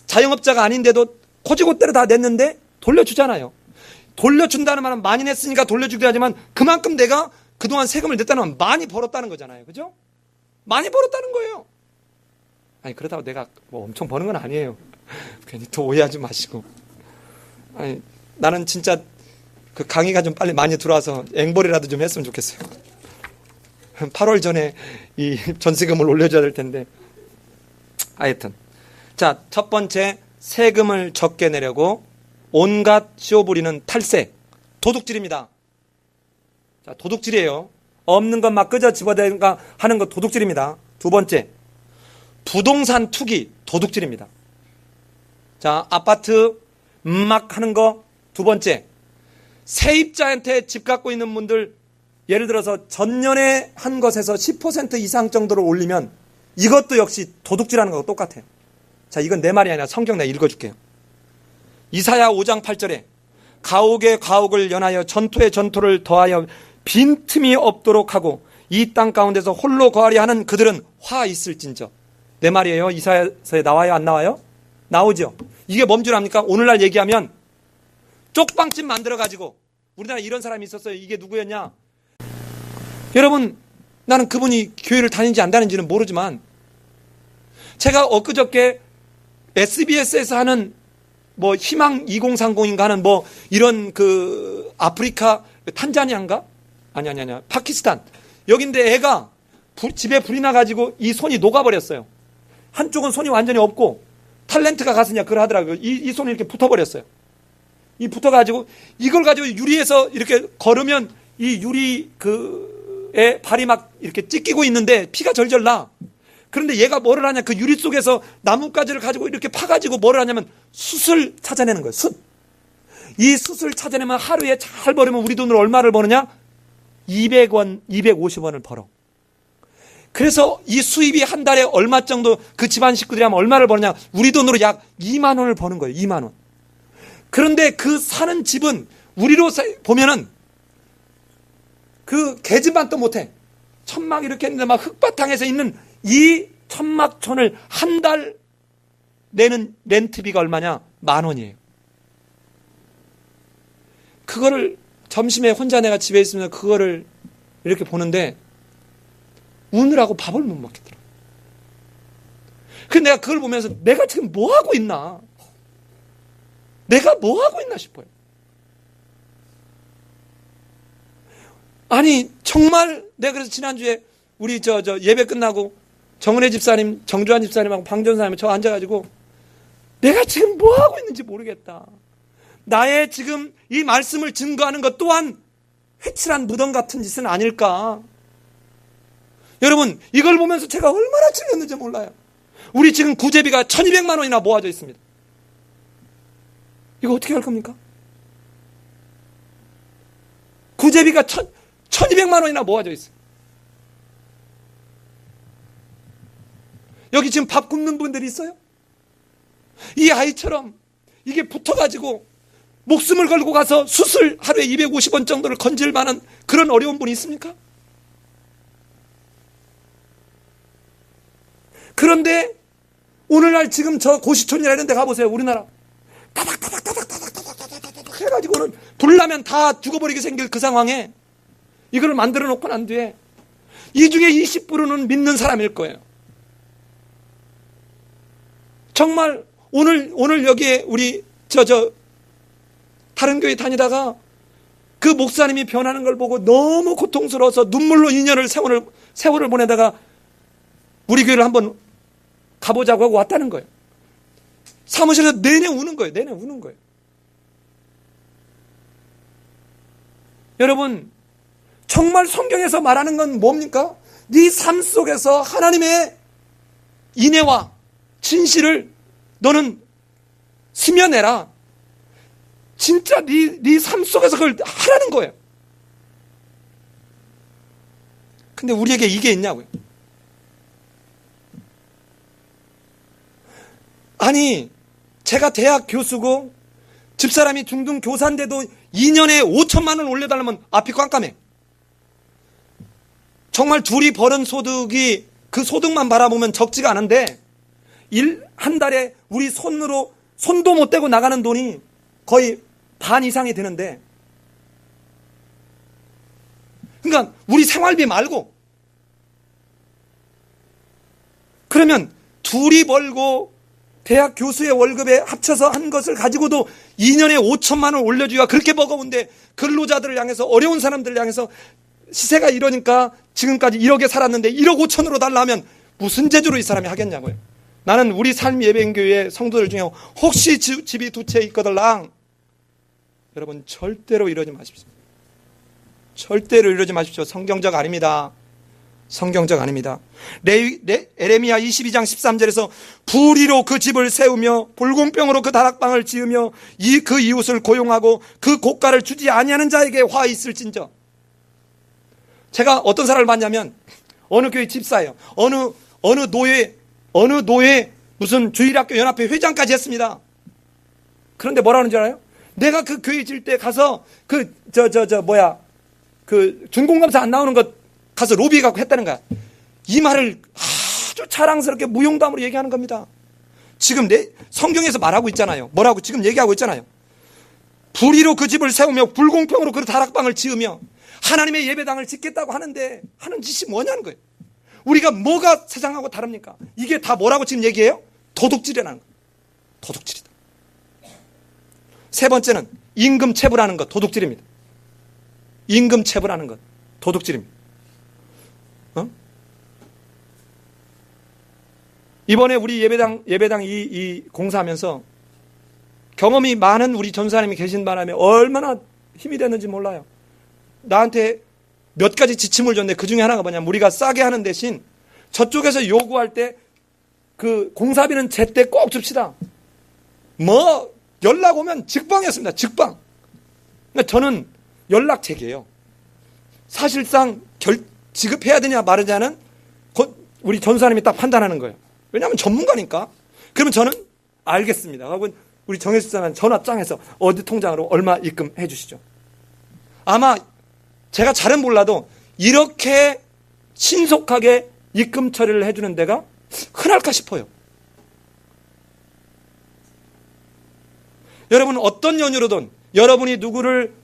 자영업자가 아닌데도 코지고대로 다 냈는데 돌려주잖아요. 돌려준다는 말은 많이 냈으니까 돌려주기도 하지만 그만큼 내가 그동안 세금을 냈다는 건 많이 벌었다는 거잖아요. 그죠? 많이 벌었다는 거예요. 아니 그렇다고 내가 뭐 엄청 버는 건 아니에요. 괜히 또 오해하지 마시고. 아니 나는 진짜 그 강의가 좀 빨리 많이 들어와서 앵벌이라도 좀 했으면 좋겠어요. 8월 전에 이 전세금을 올려줘야 될 텐데. 하여튼 자, 첫 번째 세금을 적게 내려고 온갖 쇼부리는 탈세, 도둑질입니다. 자, 도둑질이에요. 없는 것 막 끄져 집어대가 하는 거 도둑질입니다. 두 번째, 부동산 투기, 도둑질입니다. 자, 아파트 막 하는 거. 두 번째, 세입자한테 집 갖고 있는 분들 예를 들어서 전년에 한 것에서 10% 이상 정도를 올리면 이것도 역시 도둑질하는 거하고 똑같아요. 자, 이건 내 말이 아니라 성경 내가 읽어줄게요. 이사야 5장 8절에 가옥에 가옥을 연하여 전토에 전토를 더하여 빈틈이 없도록 하고 이 땅 가운데서 홀로 거하리 하는 그들은 화 있을진저. 내 말이에요. 이사야서에 나와요? 안 나와요? 나오죠. 이게 뭔 줄 압니까? 오늘날 얘기하면 쪽방집 만들어가지고 우리나라에 이런 사람이 있었어요. 이게 누구였냐? 여러분, 나는 그분이 교회를 다니는지 안 다니는지는 모르지만 제가 엊그저께 SBS에서 하는 뭐 희망 2030인가 하는 뭐 이런 그 아프리카 탄자니아인가? 아니 파키스탄 여긴데 애가 집에 불이 나가지고 이 손이 녹아버렸어요. 한쪽은 손이 완전히 없고 탤런트가 가서냐 그걸 하더라고요. 이 손이 이렇게 붙어버렸어요. 이 붙어가지고 이걸 가지고 유리에서 이렇게 걸으면 이 유리 그에 발이 막 이렇게 찢기고 있는데 피가 절절 나. 그런데 얘가 뭐를 하냐, 그 유리 속에서 나뭇가지를 가지고 이렇게 파가지고 뭐를 하냐면 숯을 찾아내는 거예요. 숯. 이 숯을 찾아내면 하루에 잘 벌으면 우리 돈으로 얼마를 버느냐? 200원, 250원을 벌어. 그래서 이 수입이 한 달에 얼마 정도 그 집안 식구들이 하면 얼마를 버느냐? 우리 돈으로 약 2만 원을 버는 거예요. 2만 원. 그런데 그 사는 집은 우리로 보면은 그 개집만도 못해. 천막 이렇게 했는데 막 흙바탕에서 있는 이 천막촌을 한 달 내는 렌트비가 얼마냐? 10,000원이에요. 그거를 점심에 혼자 내가 집에 있으면 그거를 이렇게 보는데 우느라고 밥을 못 먹겠더라고요. 근데 내가 그걸 보면서 내가 지금 뭐 하고 있나? 내가 뭐 하고 있나 싶어요. 아니 정말 내가 그래서 지난주에 우리 저 예배 끝나고 정은혜 집사님, 정주환 집사님하고 방전사님이 저 앉아가지고 내가 지금 뭐 하고 있는지 모르겠다. 나의 지금 이 말씀을 증거하는 것 또한 회칠한 무덤 같은 짓은 아닐까. 여러분 이걸 보면서 제가 얼마나 질렸는지 몰라요. 우리 지금 구제비가 1,200만 원이나 모아져 있습니다. 이거 어떻게 할 겁니까? 구제비가 1,200만 원이나 모아져 있어요. 여기 지금 밥 굶는 분들이 있어요? 이 아이처럼 이게 붙어가지고 목숨을 걸고 가서 수술 하루에 250원 정도를 건질 만한 그런 어려운 분이 있습니까? 그런데 오늘날 지금 저 고시촌이라 이런 데 가보세요. 우리나라 타닥타닥타닥타닥타닥 해가지고는 불나면 다 죽어버리게 생길 그 상황에 이걸 만들어 놓고 난 뒤에 이 중에 20%는 믿는 사람일 거예요. 정말 오늘 여기에 우리 다른 교회 다니다가 그 목사님이 변하는 걸 보고 너무 고통스러워서 눈물로 2년을 세월을 보내다가 우리 교회를 한번 가보자고 하고 왔다는 거예요. 사무실에서 내내 우는 거예요. 여러분 정말 성경에서 말하는 건 뭡니까? 네 삶 속에서 하나님의 인애와 진실을 너는 스며내라. 진짜 네 삶 속에서 그걸 하라는 거예요. 근데 우리에게 이게 있냐고요. 아니, 제가 대학 교수고 집사람이 중등 교사인데도 2년에 5천만 원 올려달라면 앞이 깜깜해. 정말 둘이 버는 소득이 그 소득만 바라보면 적지가 않은데 한 달에 우리 손으로 손도 못 대고 나가는 돈이 거의 반 이상이 되는데, 그러니까 우리 생활비 말고, 그러면 둘이 벌고 대학 교수의 월급에 합쳐서 한 것을 가지고도 2년에 5천만 원 올려주기가 그렇게 버거운데, 근로자들을 향해서, 어려운 사람들을 향해서 시세가 이러니까 지금까지 1억에 살았는데 1억 5천으로 달라 하면 무슨 재주로 이 사람이 하겠냐고요. 나는 우리 삶 예배인교회 성도들 중에 혹시 집이 두 채 있거들랑, 여러분 절대로 이러지 마십시오. 절대로 이러지 마십시오. 성경적 아닙니다. 성경적 아닙니다. 에레미야 22장 13절에서 불의로 그 집을 세우며 불공병으로 그 다락방을 지으며 그 이웃을 고용하고 그 고가를 주지 아니하는 자에게 화 있을진저. 제가 어떤 사람을 봤냐면 어느 교회 집사예요. 어느 노예 무슨 주일학교 연합회 회장까지 했습니다. 그런데 뭐라는 줄 알아요? 내가 그 교회 질 때 가서 그 준공감사 안 나오는 것 가서 로비 갖고 했다는 거야. 이 말을 아주 자랑스럽게 무용담으로 얘기하는 겁니다. 지금 성경에서 말하고 있잖아요. 뭐라고 지금 얘기하고 있잖아요. 불의로 그 집을 세우며 불공평으로 그 다락방을 지으며 하나님의 예배당을 짓겠다고 하는데 하는 짓이 뭐냐는 거예요. 우리가 뭐가 세상하고 다릅니까? 이게 다 뭐라고 지금 얘기해요? 도둑질이라는 거예요. 도둑질이다. 세 번째는 임금 체불하는 것, 도둑질입니다. 임금 체불하는 것, 도둑질입니다. 이번에 우리 예배당 이 공사하면서 경험이 많은 우리 전사님이 계신 바람에 얼마나 힘이 됐는지 몰라요. 나한테 몇 가지 지침을 줬는데 그 중에 하나가 뭐냐면, 우리가 싸게 하는 대신 저쪽에서 요구할 때 그 공사비는 제때 꼭 줍시다. 연락 오면 직방이었습니다. 직방. 그러니까 저는 연락책이에요. 사실상 지급해야 되냐 마르냐는 우리 전사님이 딱 판단하는 거예요. 왜냐하면 전문가니까. 그러면 저는 알겠습니다 하고 우리 정혜수사는 전화장에서 어디 통장으로 얼마 입금해 주시죠. 아마 제가 잘은 몰라도 이렇게 신속하게 입금 처리를 해주는 데가 흔할까 싶어요. 여러분 어떤 연유로든 여러분이 누구를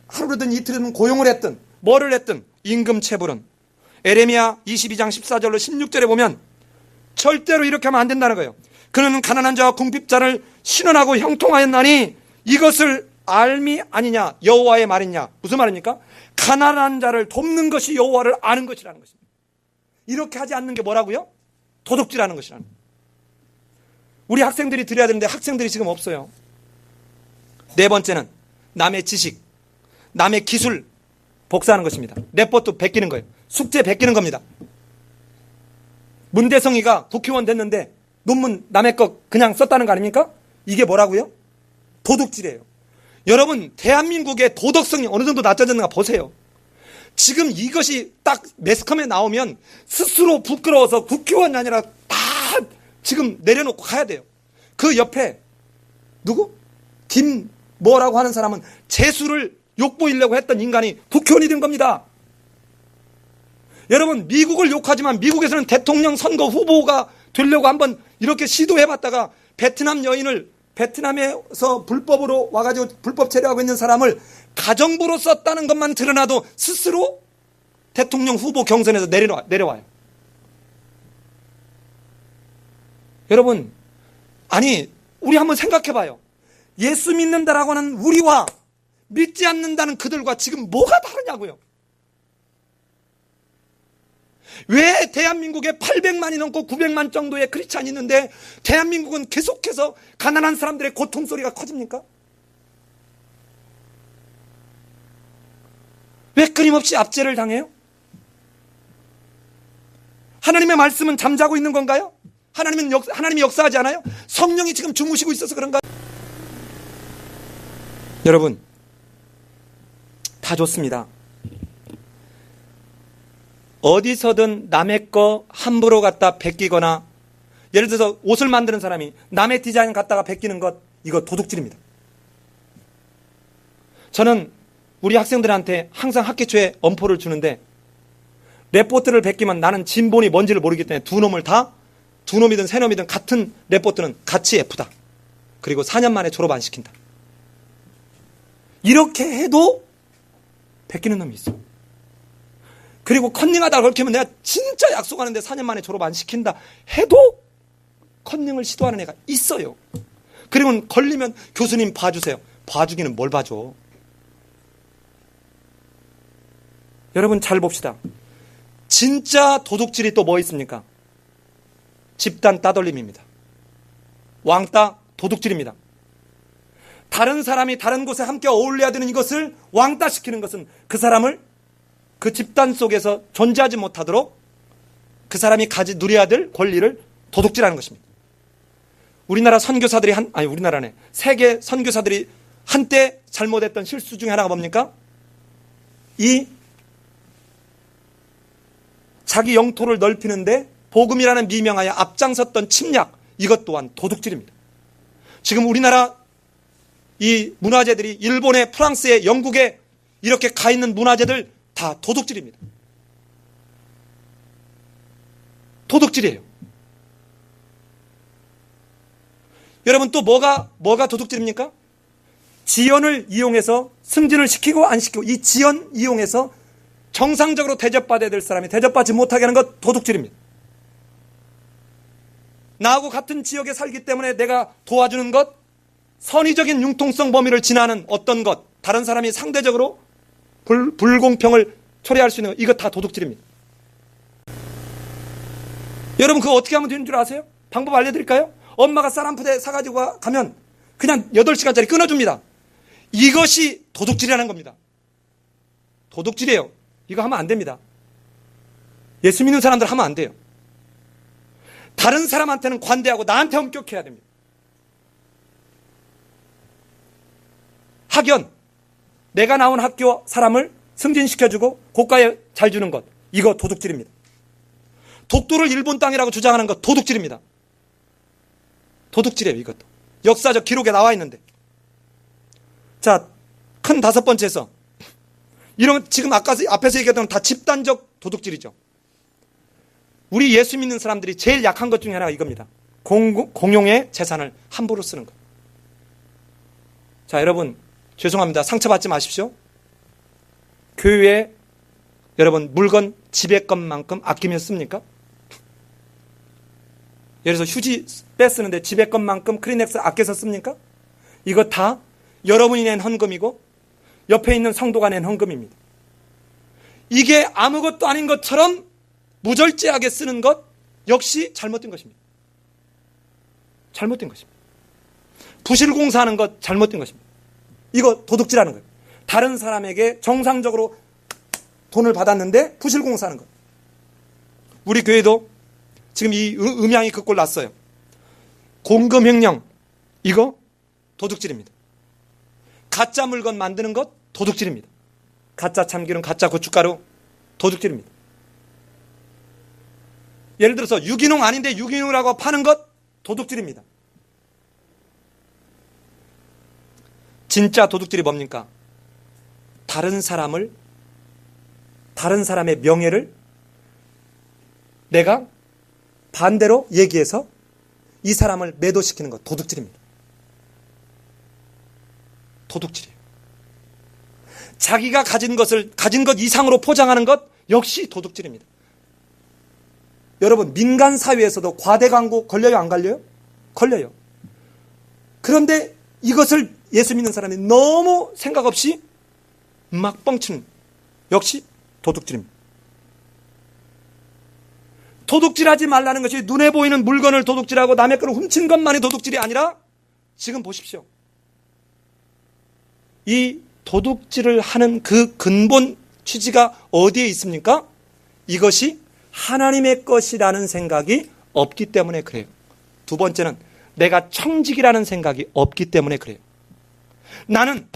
하루든 이틀이든 고용을 했든 뭐를 했든 임금 체불은 에레미야 22장 14절로 16절에 보면 절대로 이렇게 하면 안 된다는 거예요. 그는 가난한 자와 궁핍자를 신원하고 형통하였나니 이것을 알미 아니냐, 여호와의 말이냐. 무슨 말입니까? 가난한 자를 돕는 것이 여호와를 아는 것이라는 것입니다. 이렇게 하지 않는 게 뭐라고요? 도둑질하는 것이라는 거예요. 우리 학생들이 드려야 되는데 학생들이 지금 없어요. 네 번째는 남의 지식, 남의 기술 복사하는 것입니다. 레포트 베끼는 거예요. 숙제 베끼는 겁니다. 문대성이가 국회의원 됐는데 논문 남의 거 그냥 썼다는 거 아닙니까? 이게 뭐라고요? 도둑질이에요. 여러분 대한민국의 도덕성이 어느 정도 낮아졌는가 보세요. 지금 이것이 딱 매스컴에 나오면 스스로 부끄러워서 국회의원이 아니라 다 지금 내려놓고 가야 돼요. 그 옆에 누구? 김 뭐라고 하는 사람은 재수를 욕보이려고 했던 인간이 국회의원이 된 겁니다. 여러분 미국을 욕하지만 미국에서는 대통령 선거 후보가 되려고 한번 이렇게 시도해봤다가 베트남 여인을 베트남에서 불법으로 와가지고 불법 체류하고 있는 사람을 가정부로 썼다는 것만 드러나도 스스로 대통령 후보 경선에서 내려와요. 여러분 아니 우리 한번 생각해봐요. 예수 믿는다라고 하는 우리와 믿지 않는다는 그들과 지금 뭐가 다르냐고요. 왜 대한민국에 800만이 넘고 900만 정도의 크리스찬이 있는데 대한민국은 계속해서 가난한 사람들의 고통소리가 커집니까? 왜 끊임없이 압제를 당해요? 하나님의 말씀은 잠자고 있는 건가요? 하나님이 역사하지 않아요? 성령이 지금 주무시고 있어서 그런가요? 여러분, 다 좋습니다. 어디서든 남의 거 함부로 갖다 베끼거나, 예를 들어서 옷을 만드는 사람이 남의 디자인 갖다가 베끼는 것, 이거 도둑질입니다. 저는 우리 학생들한테 항상 학기 초에 엄포를 주는데, 레포트를 베끼면 나는 진본이 뭔지를 모르기 때문에 두 놈이든 세 놈이든 같은 레포트는 같이 F다. 그리고 4년 만에 졸업 안 시킨다. 이렇게 해도 베끼는 놈이 있어. 그리고 컨닝하다가 걸리면 내가 진짜 약속하는데 4년 만에 졸업 안 시킨다 해도 컨닝을 시도하는 애가 있어요. 그리고 걸리면 교수님 봐주세요. 봐주기는 뭘 봐줘. 여러분 잘 봅시다. 진짜 도둑질이 또 뭐 있습니까? 집단 따돌림입니다. 왕따 도둑질입니다. 다른 사람이 다른 곳에 함께 어울려야 되는 이것을 왕따시키는 것은 그 사람을 그 집단 속에서 존재하지 못하도록 그 사람이 누려야 될 권리를 도둑질하는 것입니다. 우리나라 선교사들이 우리나라네. 세계 선교사들이 한때 잘못했던 실수 중에 하나가 뭡니까? 이 자기 영토를 넓히는데 복음이라는 미명하에 앞장섰던 침략, 이것 또한 도둑질입니다. 지금 우리나라 이 문화재들이 일본에, 프랑스에, 영국에 이렇게 가 있는 문화재들 다 도둑질입니다. 도둑질이에요. 여러분 또 뭐가 도둑질입니까? 지연을 이용해서 승진을 시키고 안 시키고, 이 지연 이용해서 정상적으로 대접받아야 될 사람이 대접받지 못하게 하는 것 도둑질입니다. 나하고 같은 지역에 살기 때문에 내가 도와주는 것, 선의적인 융통성 범위를 지나는 어떤 것, 다른 사람이 상대적으로 불공평을 초래할 수 있는 것, 이것 다 도둑질입니다. 여러분 그거 어떻게 하면 되는 줄 아세요? 방법 알려드릴까요? 엄마가 쌀 한 푸대 사가지고 가면 그냥 8시간짜리 끊어줍니다. 이것이 도둑질이라는 겁니다. 도둑질이에요. 이거 하면 안 됩니다. 예수 믿는 사람들 하면 안 돼요. 다른 사람한테는 관대하고 나한테 엄격해야 됩니다. 학연, 내가 나온 학교 사람을 승진시켜주고 고가에 잘 주는 것, 이거 도둑질입니다. 독도를 일본 땅이라고 주장하는 것 도둑질입니다. 도둑질이에요. 이것도 역사적 기록에 나와 있는데. 자, 큰 5번째에서 이런 지금 앞에서 얘기했던 다 집단적 도둑질이죠. 우리 예수 믿는 사람들이 제일 약한 것 중에 하나가 이겁니다. 공용의 재산을 함부로 쓰는 것. 자, 여러분 죄송합니다. 상처받지 마십시오. 교회에 여러분 물건 집의 것만큼 아끼며 씁니까? 예를 들어서 휴지 빼쓰는데 집의 것만큼 크리넥스 아껴서 씁니까? 이거 다 여러분이 낸 헌금이고 옆에 있는 성도가 낸 헌금입니다. 이게 아무것도 아닌 것처럼 무절제하게 쓰는 것 역시 잘못된 것입니다. 잘못된 것입니다. 부실공사하는 것 잘못된 것입니다. 이거 도둑질하는 거예요. 다른 사람에게 정상적으로 돈을 받았는데 부실공사하는 것. 우리 교회도 지금 이 음향이 그 꼴 났어요. 공금횡령, 이거 도둑질입니다. 가짜 물건 만드는 것 도둑질입니다. 가짜 참기름, 가짜 고춧가루 도둑질입니다. 예를 들어서 유기농 아닌데 유기농이라고 파는 것 도둑질입니다. 진짜 도둑질이 뭡니까? 다른 사람의 명예를 내가 반대로 얘기해서 이 사람을 매도시키는 것 도둑질입니다. 도둑질이에요. 자기가 가진 것 이상으로 포장하는 것 역시 도둑질입니다. 여러분 민간 사회에서도 과대 광고 걸려요, 안 걸려요? 걸려요. 그런데 이것을 예수 믿는 사람이 너무 생각 없이 막 뻥치는 역시 도둑질입니다. 도둑질하지 말라는 것이 눈에 보이는 물건을 도둑질하고 남의 것을 훔친 것만이 도둑질이 아니라 지금 보십시오. 이 도둑질을 하는 그 근본 취지가 어디에 있습니까? 이것이 하나님의 것이라는 생각이 없기 때문에 그래요. 두 번째는 내가 청직이라는 생각이 없기 때문에 그래요. 나는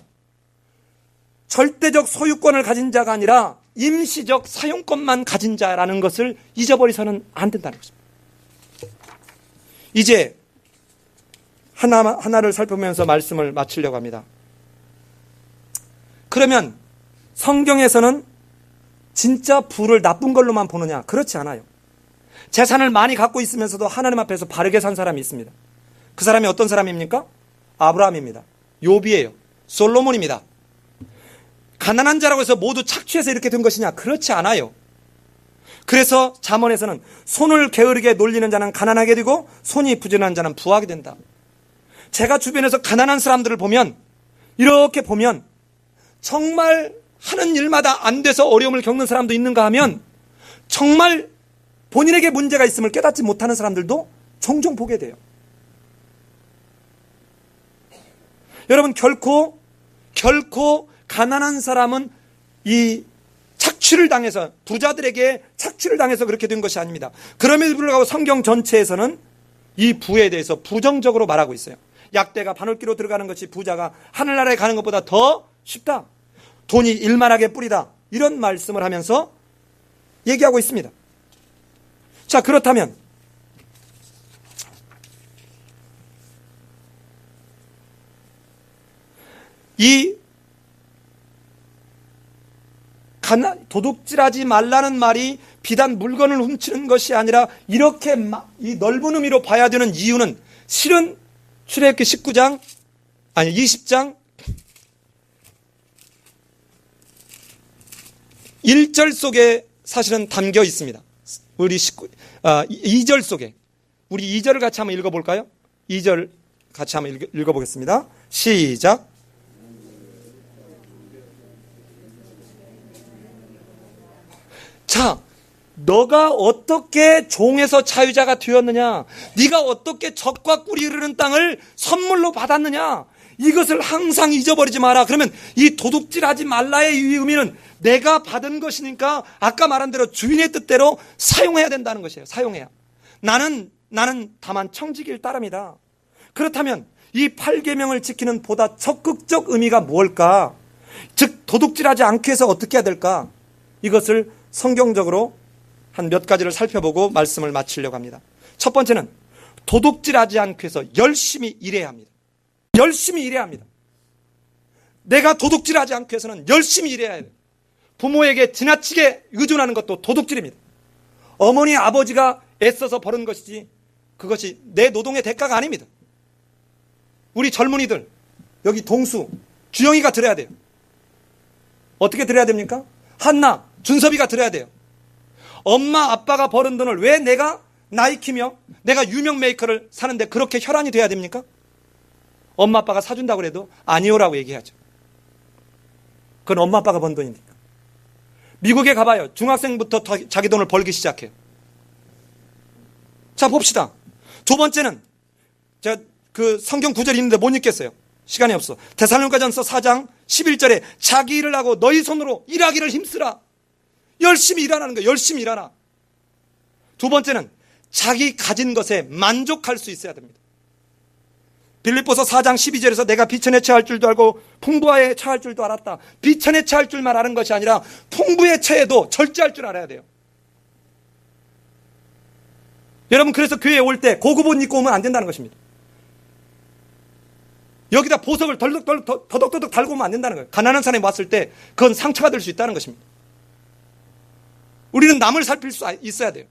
절대적 소유권을 가진 자가 아니라 임시적 사용권만 가진 자라는 것을 잊어버리서는 안 된다는 것입니다. 이제 하나를 살펴보면서 말씀을 마치려고 합니다. 그러면 성경에서는 진짜 부를 나쁜 걸로만 보느냐? 그렇지 않아요. 재산을 많이 갖고 있으면서도 하나님 앞에서 바르게 산 사람이 있습니다. 그 사람이 어떤 사람입니까? 아브라함입니다. 욥이에요. 솔로몬입니다. 가난한 자라고 해서 모두 착취해서 이렇게 된 것이냐? 그렇지 않아요. 그래서 잠언에서는 손을 게으르게 놀리는 자는 가난하게 되고 손이 부지런한 자는 부하게 된다. 제가 주변에서 가난한 사람들을 보면, 이렇게 보면 정말 하는 일마다 안 돼서 어려움을 겪는 사람도 있는가 하면 정말 본인에게 문제가 있음을 깨닫지 못하는 사람들도 종종 보게 돼요. 여러분, 결코 가난한 사람은 이 착취를 당해서, 부자들에게 착취를 당해서 그렇게 된 것이 아닙니다. 그럼에도 불구하고 성경 전체에서는 이 부에 대해서 부정적으로 말하고 있어요. 약대가 바늘기로 들어가는 것이 부자가 하늘나라에 가는 것보다 더 쉽다. 돈이 일만하게 뿌리다. 이런 말씀을 하면서 얘기하고 있습니다. 자, 그렇다면 이 도둑질하지 말라는 말이 비단 물건을 훔치는 것이 아니라 이렇게 이 넓은 의미로 봐야 되는 이유는 실은 출애굽기 20장 1절 속에 사실은 담겨 있습니다. 우리 2절 속에. 우리 2절을 같이 한번 읽어볼까요? 2절 같이 한번 읽어보겠습니다. 시작. 자, 너가 어떻게 종에서 자유자가 되었느냐? 네가 어떻게 적과 꿀이 흐르는 땅을 선물로 받았느냐? 이것을 항상 잊어버리지 마라. 그러면 이 도둑질하지 말라의 의미는 내가 받은 것이니까 아까 말한 대로 주인의 뜻대로 사용해야 된다는 것이에요. 사용해야. 나는 다만 청지기일 따름이다. 그렇다면 이 8계명을 지키는 보다 적극적 의미가 무엇일까? 즉 도둑질하지 않기 위해서 어떻게 해야 될까? 이것을 성경적으로 한 몇 가지를 살펴보고 말씀을 마치려고 합니다. 첫 번째는 도둑질하지 않기 위해서 열심히 일해야 합니다. 열심히 일해야 합니다. 내가 도둑질하지 않기 위해서는 열심히 일해야 해요. 부모에게 지나치게 의존하는 것도 도둑질입니다. 어머니 아버지가 애써서 버는 것이지 그것이 내 노동의 대가가 아닙니다. 우리 젊은이들 여기 동수 주영이가 들어야 돼요. 어떻게 들어야 됩니까? 한나 준섭이가 들어야 돼요. 엄마 아빠가 버는 돈을 왜 내가 나이키며 내가 유명 메이커를 사는데 그렇게 혈안이 돼야 됩니까? 엄마 아빠가 사준다고 해도 아니오라고 얘기하죠. 그건 엄마 아빠가 번 돈이니까. 미국에 가봐요. 중학생부터 자기 돈을 벌기 시작해요. 자, 봅시다. 두 번째는 제가 그 성경 구절이 있는데 못 읽겠어요. 시간이 없어. 데살로니가전서 4장 11절에 자기 일을 하고 너희 손으로 일하기를 힘쓰라. 열심히 일하라는 거예요. 열심히 일하라. 두 번째는 자기 가진 것에 만족할 수 있어야 됩니다. 빌립보서 4장 12절에서 내가 비천에 처할 줄도 알고 풍부에 처할 줄도 알았다. 비천에 처할 줄만 아는 것이 아니라 풍부에 처해도 절제할 줄 알아야 돼요. 여러분, 그래서 교회에 올 때 고급 옷 입고 오면 안 된다는 것입니다. 여기다 보석을 더덕더덕 달고 오면 안 된다는 거예요. 가난한 사람이 왔을 때 그건 상처가 될 수 있다는 것입니다. 우리는 남을 살필 수 있어야 돼요.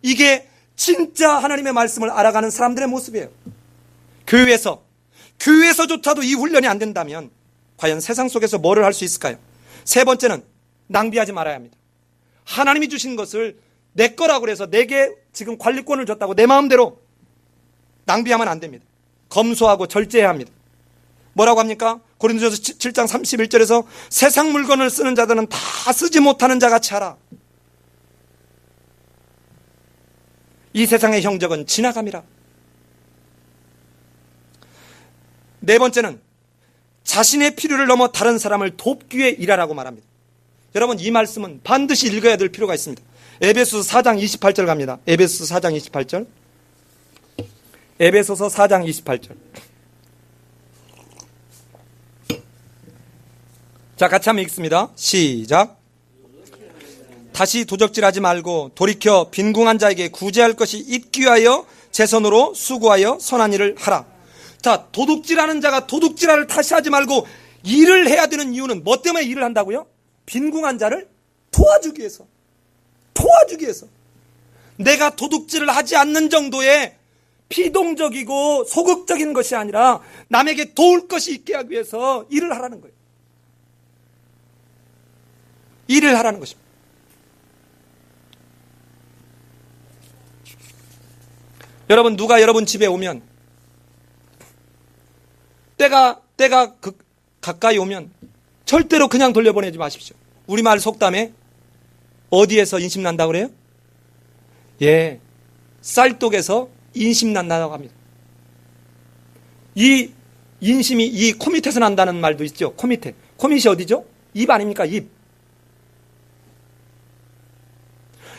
이게 진짜 하나님의 말씀을 알아가는 사람들의 모습이에요. 교회에서조차도 이 훈련이 안 된다면 과연 세상 속에서 뭐를 할 수 있을까요? 세 번째는 낭비하지 말아야 합니다. 하나님이 주신 것을 내 거라고 해서 내게 지금 관리권을 줬다고 내 마음대로 낭비하면 안 됩니다. 검소하고 절제해야 합니다. 뭐라고 합니까? 고린도전서 7장 31절에서 세상 물건을 쓰는 자들은 다 쓰지 못하는 자같이 하라. 이 세상의 형적은 지나감이라. 네 번째는 자신의 필요를 넘어 다른 사람을 돕기 위해 일하라고 말합니다. 여러분, 이 말씀은 반드시 읽어야 될 필요가 있습니다. 에베소서 4장 28절 갑니다. 에베소서 4장 28절. 에베소서 4장 28절. 자, 같이 한번 읽습니다. 시작. 다시 도적질하지 말고 돌이켜 빈궁한 자에게 구제할 것이 있기 위하여 제 손으로 수고하여 선한 일을 하라. 자, 도둑질하는 자가 도둑질을 다시 하지 말고 일을 해야 되는 이유는 뭐 때문에 일을 한다고요? 빈궁한 자를 도와주기 위해서. 도와주기 위해서. 내가 도둑질을 하지 않는 정도의 비동적이고 소극적인 것이 아니라 남에게 도울 것이 있게 하기 위해서 일을 하라는 거예요. 일을 하라는 것입니다. 여러분, 누가 여러분 집에 오면 때가 가까이 오면 절대로 그냥 돌려보내지 마십시오. 우리말 속담에 어디에서 인심 난다고 그래요? 예, 쌀독에서 인심 난다고 합니다. 이 인심이 이 코 밑에서 난다는 말도 있죠. 코 밑에. 코 밑이 어디죠? 입 아닙니까? 입.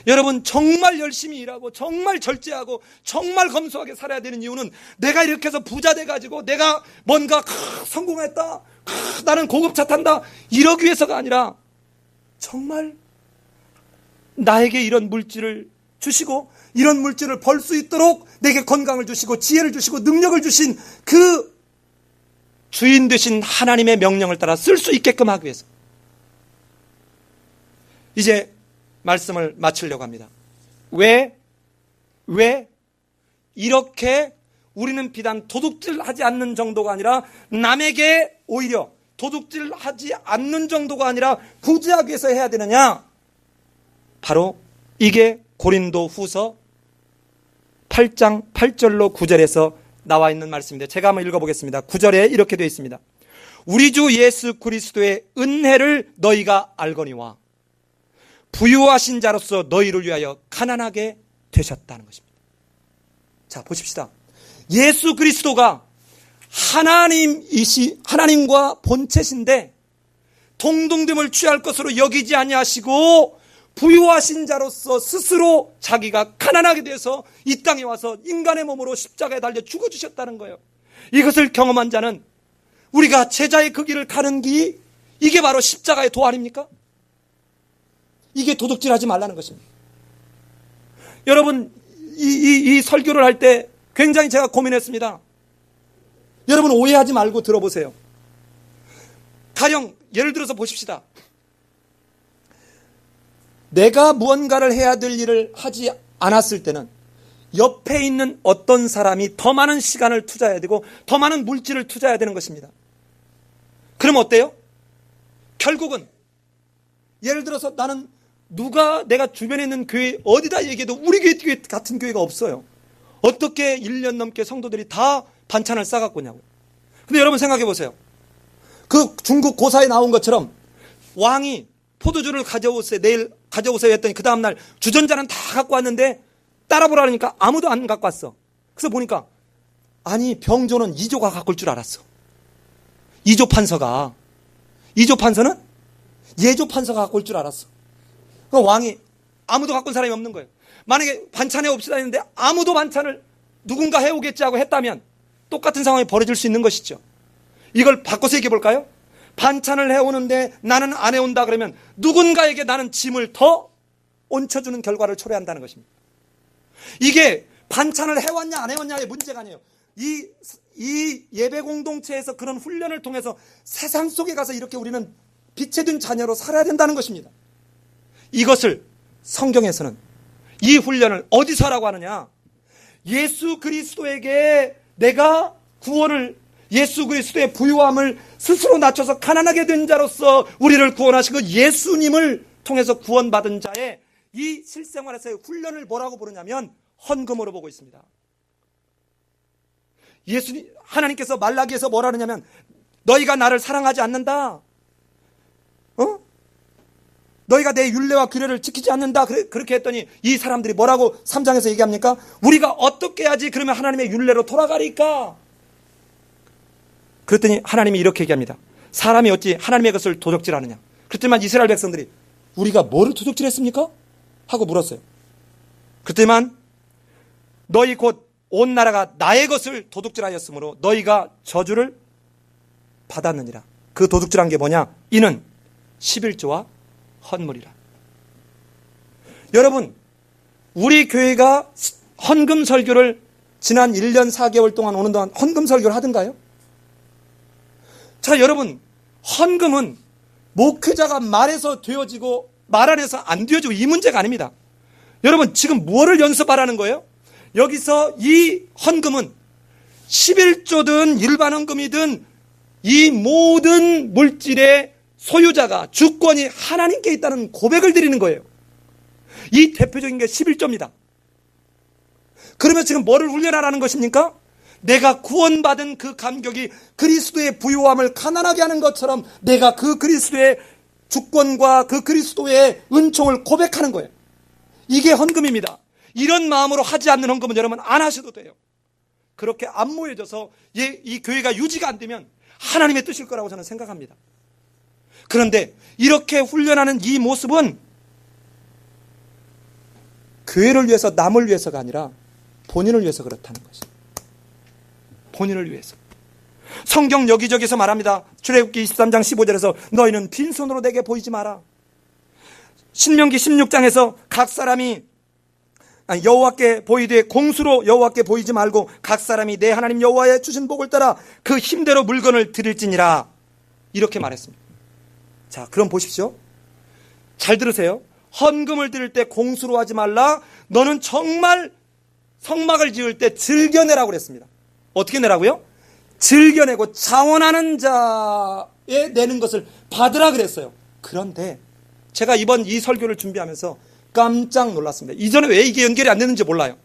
여러분, 정말 열심히 일하고 정말 절제하고 정말 검소하게 살아야 되는 이유는 내가 이렇게 해서 부자 돼가지고 내가 뭔가 성공했다, 나는 고급차 탄다, 이러기 위해서가 아니라 정말 나에게 이런 물질을 주시고 이런 물질을 벌 수 있도록 내게 건강을 주시고 지혜를 주시고 능력을 주신 그 주인 되신 하나님의 명령을 따라 쓸 수 있게끔 하기 위해서. 이제 말씀을 마치려고 합니다. 왜 이렇게 우리는 비단 도둑질하지 않는 정도가 아니라 남에게 오히려 도둑질하지 않는 정도가 아니라 구제하기 위해서 해야 되느냐? 바로 이게 고린도 후서 8장 8절로 9절에서 나와 있는 말씀인데 제가 한번 읽어보겠습니다. 9절에 이렇게 되어 있습니다. 우리 주 예수 그리스도의 은혜를 너희가 알거니와 부유하신 자로서 너희를 위하여 가난하게 되셨다는 것입니다. 자, 보십시다. 예수 그리스도가 하나님과 본체신데 동등됨을 취할 것으로 여기지 아니하시고 부유하신 자로서 스스로 자기가 가난하게 돼서 이 땅에 와서 인간의 몸으로 십자가에 달려 죽어주셨다는 거예요. 이것을 경험한 자는 우리가 제자의 그 길을 가는 길, 이게 바로 십자가의 도 아닙니까? 이게 도둑질하지 말라는 것입니다. 여러분, 이 설교를 할 때 굉장히 제가 고민했습니다. 여러분, 오해하지 말고 들어보세요. 가령 예를 들어서 보십시다. 내가 무언가를 해야 될 일을 하지 않았을 때는 옆에 있는 어떤 사람이 더 많은 시간을 투자해야 되고 더 많은 물질을 투자해야 되는 것입니다. 그럼 어때요? 결국은 예를 들어서 나는 내가 주변에 있는 교회 어디다 얘기해도 우리 교회 같은 교회가 없어요. 어떻게 1년 넘게 성도들이 다 반찬을 싸갖고 오냐고요. 근데 여러분 생각해 보세요. 그 중국 고사에 나온 것처럼 왕이 포도주를 가져오세요, 내일 가져오세요 했더니 그 다음날 주전자는 다 갖고 왔는데 따라보라니까 아무도 안 갖고 왔어. 그래서 보니까 아니, 병조는 이조가 갖고 올 줄 알았어. 이조 판서는 예조 판서가 갖고 올 줄 알았어. 그 왕이 아무도 갖고 온 사람이 없는 거예요. 만약에 반찬해 옵시다 했는데 아무도 반찬을 누군가 해오겠지 하고 했다면 똑같은 상황이 벌어질 수 있는 것이죠. 이걸 바꿔서 얘기해 볼까요? 반찬을 해오는데 나는 안 해온다 그러면 누군가에게 나는 짐을 더 얹혀주는 결과를 초래한다는 것입니다. 이게 반찬을 해왔냐 안 해왔냐의 문제가 아니에요. 이 예배 공동체에서 그런 훈련을 통해서 세상 속에 가서 이렇게 우리는 빛에 든 자녀로 살아야 된다는 것입니다. 이것을 성경에서는 이 훈련을 어디서 하라고 하느냐? 예수 그리스도에게 내가 구원을, 예수 그리스도의 부유함을 스스로 낮춰서 가난하게 된 자로서 우리를 구원하신 그 예수님을 통해서 구원받은 자의 이 실생활에서의 훈련을 뭐라고 부르냐면 헌금으로 보고 있습니다. 하나님께서 말라기에서 뭐라 하느냐면 너희가 나를 사랑하지 않는다. 너희가 내 율례와 규례를 지키지 않는다. 그렇게 했더니 이 사람들이 뭐라고 3장에서 얘기합니까? 우리가 어떻게 해야지 그러면 하나님의 율례로 돌아가리까? 그랬더니 하나님이 이렇게 얘기합니다. 사람이 어찌 하나님의 것을 도적질하느냐? 그렇지만 이스라엘 백성들이 우리가 뭐를 도둑질했습니까? 하고 물었어요. 그때만 너희 곧 온 나라가 나의 것을 도둑질하였으므로 너희가 저주를 받았느니라. 그 도둑질한 게 뭐냐? 이는 11조와 헌물이라. 여러분, 우리 교회가 헌금 설교를 지난 1년 4개월 동안 오는 동안 헌금 설교를 하던가요? 자, 여러분, 헌금은 목회자가 말해서 되어지고 말 안 해서 안 되어지고 이 문제가 아닙니다. 여러분, 지금 무엇을 연습하라는 거예요? 여기서 이 헌금은 11조든 일반 헌금이든 이 모든 물질의 소유자가 주권이 하나님께 있다는 고백을 드리는 거예요. 이 대표적인 게 11조입니다. 그러면 지금 뭐를 훈련하라는 것입니까? 내가 구원받은 그 감격이 그리스도의 부요함을 가난하게 하는 것처럼 내가 그 그리스도의 주권과 그 그리스도의 은총을 고백하는 거예요. 이게 헌금입니다. 이런 마음으로 하지 않는 헌금은 여러분 안 하셔도 돼요. 그렇게 안 모여져서 이 교회가 유지가 안 되면 하나님의 뜻일 거라고 저는 생각합니다. 그런데 이렇게 훈련하는 이 모습은 교회를 위해서 남을 위해서가 아니라 본인을 위해서 그렇다는 것입니다. 본인을 위해서. 성경 여기저기서 말합니다. 출애굽기 23장 15절에서 너희는 빈손으로 내게 보이지 마라. 신명기 16장에서 각 사람이 여호와께 보이되 공수로 여호와께 보이지 말고 각 사람이 내 하나님 여호와의 주신 복을 따라 그 힘대로 물건을 드릴지니라. 이렇게 말했습니다. 자, 그럼 보십시오. 잘 들으세요. 헌금을 드릴 때 공수로 하지 말라. 너는 정말 성막을 지을 때 즐겨내라고 그랬습니다. 어떻게 내라고요? 즐겨내고 자원하는 자에 내는 것을 받으라 그랬어요. 그런데 제가 이번 이 설교를 준비하면서 깜짝 놀랐습니다. 이전에 왜 이게 연결이 안 되는지 몰라요.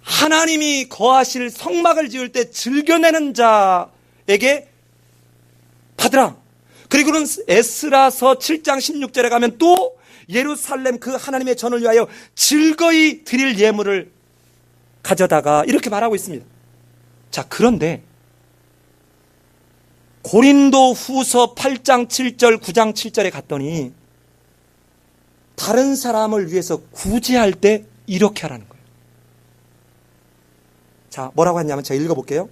하나님이 거하실 성막을 지을 때 즐겨내는 자에게 받으라. 그리고는 에스라서 7장 16절에 가면 또 예루살렘 그 하나님의 전을 위하여 즐거이 드릴 예물을 가져다가 이렇게 말하고 있습니다. 자, 그런데 고린도 후서 8장 7절 9장 7절에 갔더니 다른 사람을 위해서 구제할 때 이렇게 하라는 거예요. 자, 뭐라고 했냐면 제가 읽어볼게요.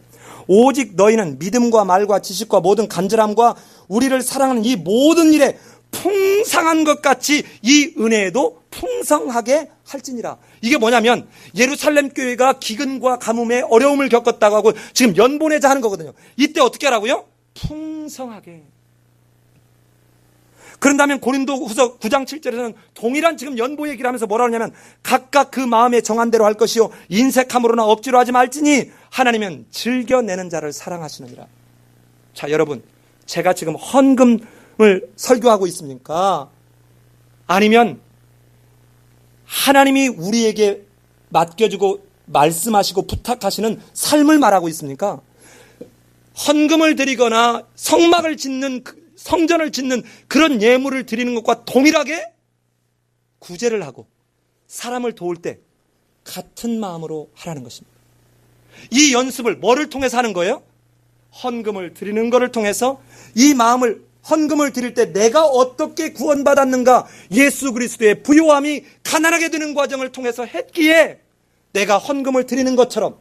오직 너희는 믿음과 말과 지식과 모든 간절함과 우리를 사랑하는 이 모든 일에 풍성한 것 같이 이 은혜에도 풍성하게 할지니라. 이게 뭐냐면 예루살렘 교회가 기근과 가뭄에 어려움을 겪었다고 하고 지금 연보내자 하는 거거든요. 이때 어떻게 하라고요? 풍성하게. 그런다면 고린도 후서 9장 7절에서는 동일한 지금 연보 얘기를 하면서 뭐라 하냐면 각각 그 마음에 정한 대로 할 것이요 인색함으로나 억지로 하지 말지니 하나님은 즐겨내는 자를 사랑하시느니라. 자, 여러분, 제가 지금 헌금을 설교하고 있습니까? 아니면 하나님이 우리에게 맡겨주고 말씀하시고 부탁하시는 삶을 말하고 있습니까? 헌금을 드리거나 성막을 짓는 성전을 짓는 그런 예물을 드리는 것과 동일하게 구제를 하고 사람을 도울 때 같은 마음으로 하라는 것입니다. 이 연습을 뭐를 통해서 하는 거예요? 헌금을 드리는 것을 통해서 이 마음을 헌금을 드릴 때 내가 어떻게 구원받았는가 예수 그리스도의 부요함이 가난하게 되는 과정을 통해서 했기에 내가 헌금을 드리는 것처럼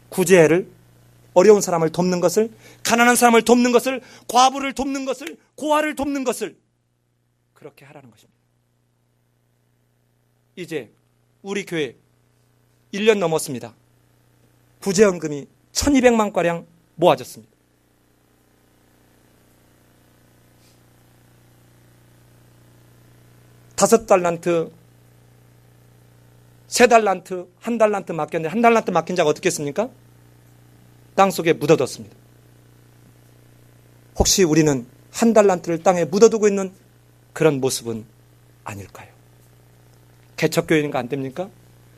구제를 어려운 사람을 돕는 것을, 가난한 사람을 돕는 것을, 과부를 돕는 것을, 고아를 돕는 것을 그렇게 하라는 것입니다. 이제 우리 교회 1년 넘었습니다. 구제헌금이 1200만가량 모아졌습니다. $5달란트, $3달란트, $1달란트 맡겼는데 $1달란트 맡긴 자가 어떻겠습니까? 땅속에 묻어뒀습니다. 혹시 우리는 $1달란트를 땅에 묻어두고 있는 그런 모습은 아닐까요? 개척교회인가 안 됩니까?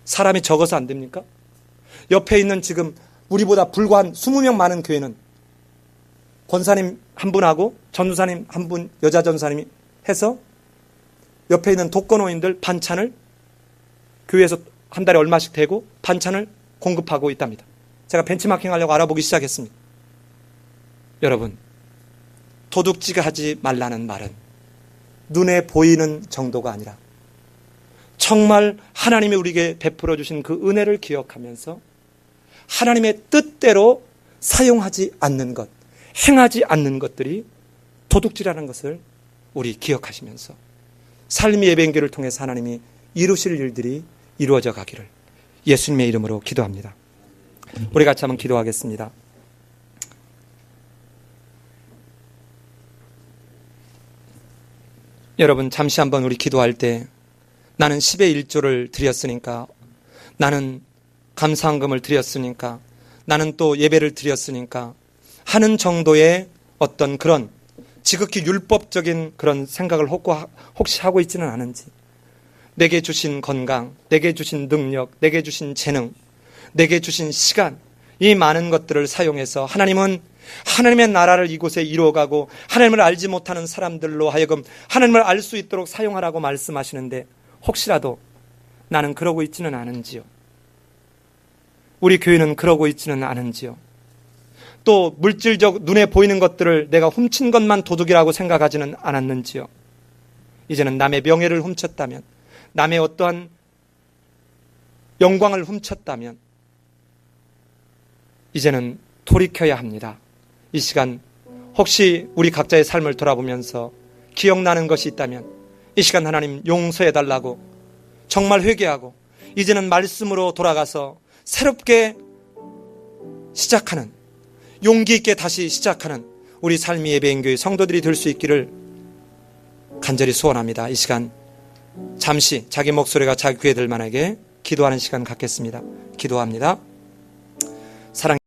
사람이 적어서 안 됩니까? 옆에 있는 지금 우리보다 불과 한 20명 많은 교회는 권사님 한 분하고 전도사님 한 분, 여자 전도사님이 해서 옆에 있는 독거노인들 반찬을 교회에서 한 달에 얼마씩 대고 반찬을 공급하고 있답니다. 제가 벤치마킹 하려고 알아보기 시작했습니다. 여러분, 도둑질 하지 말라는 말은 눈에 보이는 정도가 아니라 정말 하나님이 우리에게 베풀어 주신 그 은혜를 기억하면서 하나님의 뜻대로 사용하지 않는 것, 행하지 않는 것들이 도둑질하는 것을 우리 기억하시면서 삶의 예배인교를 통해서 하나님이 이루실 일들이 이루어져 가기를 예수님의 이름으로 기도합니다. 우리 같이 한번 기도하겠습니다. 여러분, 잠시 한번 우리 기도할 때 나는 10의 1조를 드렸으니까, 나는 감사헌금을 드렸으니까, 나는 또 예배를 드렸으니까 하는 정도의 어떤 그런 지극히 율법적인 그런 생각을 혹시 하고 있지는 않은지, 내게 주신 건강, 내게 주신 능력, 내게 주신 재능, 내게 주신 시간, 이 많은 것들을 사용해서 하나님은 하나님의 나라를 이곳에 이루어가고 하나님을 알지 못하는 사람들로 하여금 하나님을 알 수 있도록 사용하라고 말씀하시는데 혹시라도 나는 그러고 있지는 않은지요? 우리 교회는 그러고 있지는 않은지요? 또 물질적 눈에 보이는 것들을 내가 훔친 것만 도둑이라고 생각하지는 않았는지요? 이제는 남의 명예를 훔쳤다면, 남의 어떠한 영광을 훔쳤다면 이제는 돌이켜야 합니다. 이 시간 혹시 우리 각자의 삶을 돌아보면서 기억나는 것이 있다면 이 시간 하나님 용서해달라고 정말 회개하고 이제는 말씀으로 돌아가서 새롭게 시작하는, 용기 있게 다시 시작하는 우리 삶의 예배인교회 성도들이 될 수 있기를 간절히 소원합니다. 이 시간 잠시 자기 목소리가 자기 귀에 들 만하게 기도하는 시간 갖겠습니다. 기도합니다. 사랑